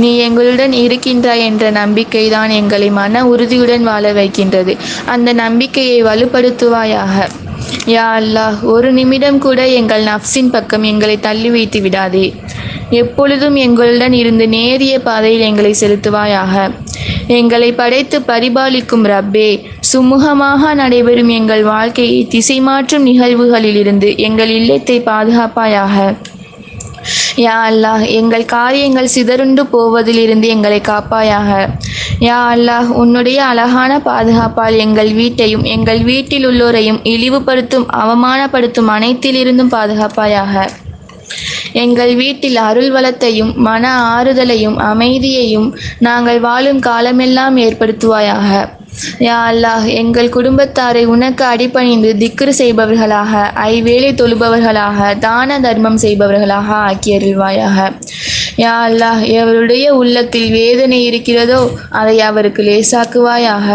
நீ எங்களுடன் இருக்கின்றாய் என்ற நம்பிக்கை தான் எங்களை மன உறுதியுடன் வாழ வைக்கின்றது. அந்த நம்பிக்கையை வலுப்படுத்துவாயாக. யா அல்லாஹ், ஒரு நிமிடம் கூட எங்கள் நஃப்ஸின் பக்கம் எங்களை தள்ளி வைத்து விடாதே. எப்பொழுதும் எங்களுடன் இருந்து நேரிய பாதையில் எங்களை செலுத்துவாயாக. எங்களை படைத்து பரிபாலிக்கும் ரப்பே, சுமூகமாக நடைபெறும் எங்கள் வாழ்க்கையை திசை மாற்றும் நிகழ்வுகளிலிருந்து எங்கள் இல்லத்தை பாதுகாப்பாயாக. யா அல்லாஹ், எங்கள் காரியங்கள் சிதறுண்டு போவதிலிருந்து எங்களை காப்பாயாக. யா அல்லாஹ், உன்னுடைய அழகான பாதுகாப்பால் எங்கள் வீட்டையும் எங்கள் வீட்டில் உள்ளோரையும் இழிவுபடுத்தும் அவமானப்படுத்தும் அனைத்திலிருந்தும் பாதுகாப்பாயாக. எங்கள் வீட்டில் அருள் வளத்தையும் மன ஆறுதலையும் அமைதியையும் நாங்கள் வாழும் காலமெல்லாம் ஏற்படுத்துவாயாக. யா அல்லாஹ், எங்கள் குடும்பத்தாரை உனக்கு அடிபணிந்து திக்ரு செய்பவர்களாக, ஐவேளை தொழுபவர்களாக, தான தர்மம் செய்பவர்களாக ஆக்கியருள்வாயாக. யா அல்லாஹ், எவருடைய உள்ளத்தில் வேதனை இருக்கிறதோ அதை அவருக்கு லேசாக்குவாயாக.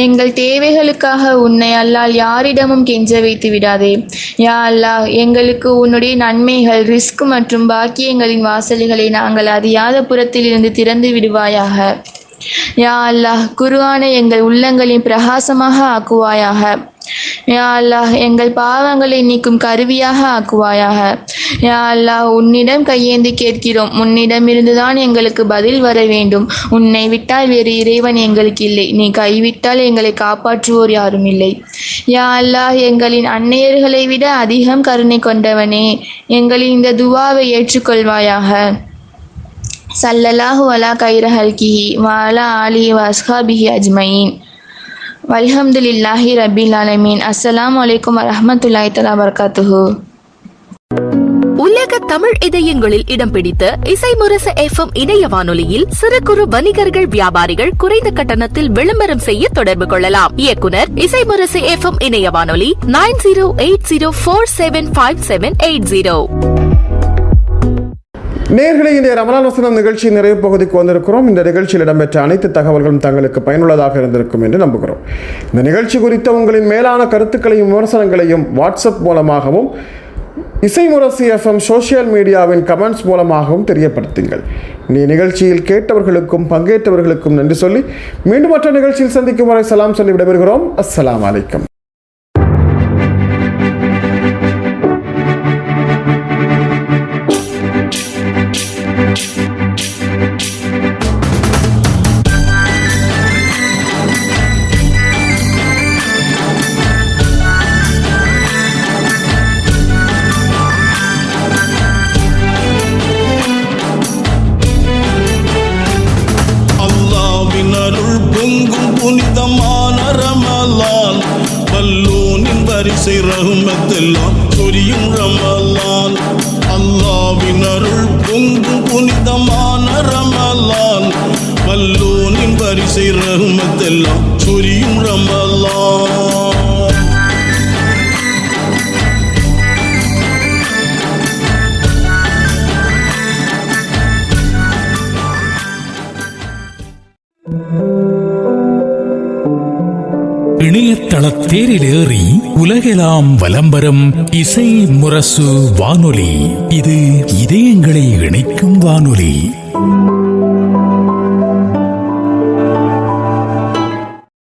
எங்கள் தேவைகளுக்காக உன்னை அல்லால் யாரிடமும் கெஞ்ச வைத்து விடாதே. யா அல்லாஹ், எங்களுக்கு உன்னுடைய நன்மைகள், ரிஸ்க் மற்றும் பாக்கியங்களின் வாசல்களை நாங்கள் அறியாத புறத்திலிருந்து திறந்து விடுவாயாக. யா அல்லாஹ், குர்ஆனை எங்கள் உள்ளங்களின் பிரகாசமாக ஆக்குவாயாக. யா அல்லாஹ், எங்கள் பாவங்களை நீக்கும் கருவியாக ஆக்குவாயாக. யா அல்லாஹ், உன்னிடம் கையேந்தி கேட்கிறோம். உன்னிடமிருந்துதான் எங்களுக்கு பதில் வர வேண்டும். உன்னை விட்டால் வேறு இறைவன் எங்களுக்கு இல்லை. நீ கைவிட்டால் எங்களை காப்பாற்றுவோர் யாரும் இல்லை. யா அல்லாஹ், எங்களின் அன்னையர்களை விட அதிகம் கருணை கொண்டவனே, எங்களின் இந்த துவாவை ஏற்றுக்கொள்வாயாக. சல்லல்லாஹு அலா கைர ஹல்கிஹி வஅலா ஆலிஹி வஅஸ்ஹாபிஹி அஜ்மஈன். வல்ஹம்துலில்லாஹி ரப்பில் ஆலமீன். அஸ்ஸலாமு அலைக்கும் வரஹ்மத்துல்லாஹி தஆலா வபரகாத்துஹு. உலக தமிழ் இதயங்களில் இடம் பிடித்த இசை முரசு எஃப்எம் இணைய வானொலியில் சிறு குறு வணிகர்கள், வியாபாரிகள் குறைந்த கட்டணத்தில் விளம்பரம் செய்ய தொடர்பு கொள்ளலாம். இயக்குனர் இசை முரசு எஃப்எம் இணைய வானொலி 9080475780. நேர்களை இன்றைய ரமலான் வசனம் நிகழ்ச்சி நிறைவு பகுதிக்கு வந்திருக்கிறோம். இந்த நிகழ்ச்சியில் இடம்பெற்ற அனைத்து தகவல்களும் தங்களுக்கு பயனுள்ளதாக இருந்திருக்கும் என்று நம்புகிறோம். இந்த நிகழ்ச்சி குறித்த உங்களின் மேலான கருத்துக்களையும் விமர்சனங்களையும் வாட்ஸ்அப் மூலமாகவும் இசை முரசு எஃப்எம் சோஷியல் மீடியாவின் கமெண்ட்ஸ் மூலமாகவும் தெரியப்படுத்துங்கள். இந்த நிகழ்ச்சியில் கேட்டவர்களுக்கும் பங்கேற்றவர்களுக்கும் நன்றி சொல்லி மீண்டும் மற்ற நிகழ்ச்சியில் சந்திக்கும் வரை சலாம் சொல்லி விடைபெறுகிறோம். அஸ்ஸலாமு அலைக்கும். புனிதமான ரமலான், வல்லோனின் வரிசை ரஹ்மத்தெல்லாம் சொரியும் ரமலான். அல்லாஹ்வின் அருள் பொங்கும் புனிதமான ரமலான், வல்லோனின் வரிசை ரஹ்மத்தெல்லாம் சொரியும் ரமலான். இணையதள தேரில் ஏறி உலகெல்லாம் வலம்பெறும் இசை முரசு வானொலி. இது இதயங்களை இணைக்கும் வானொலி.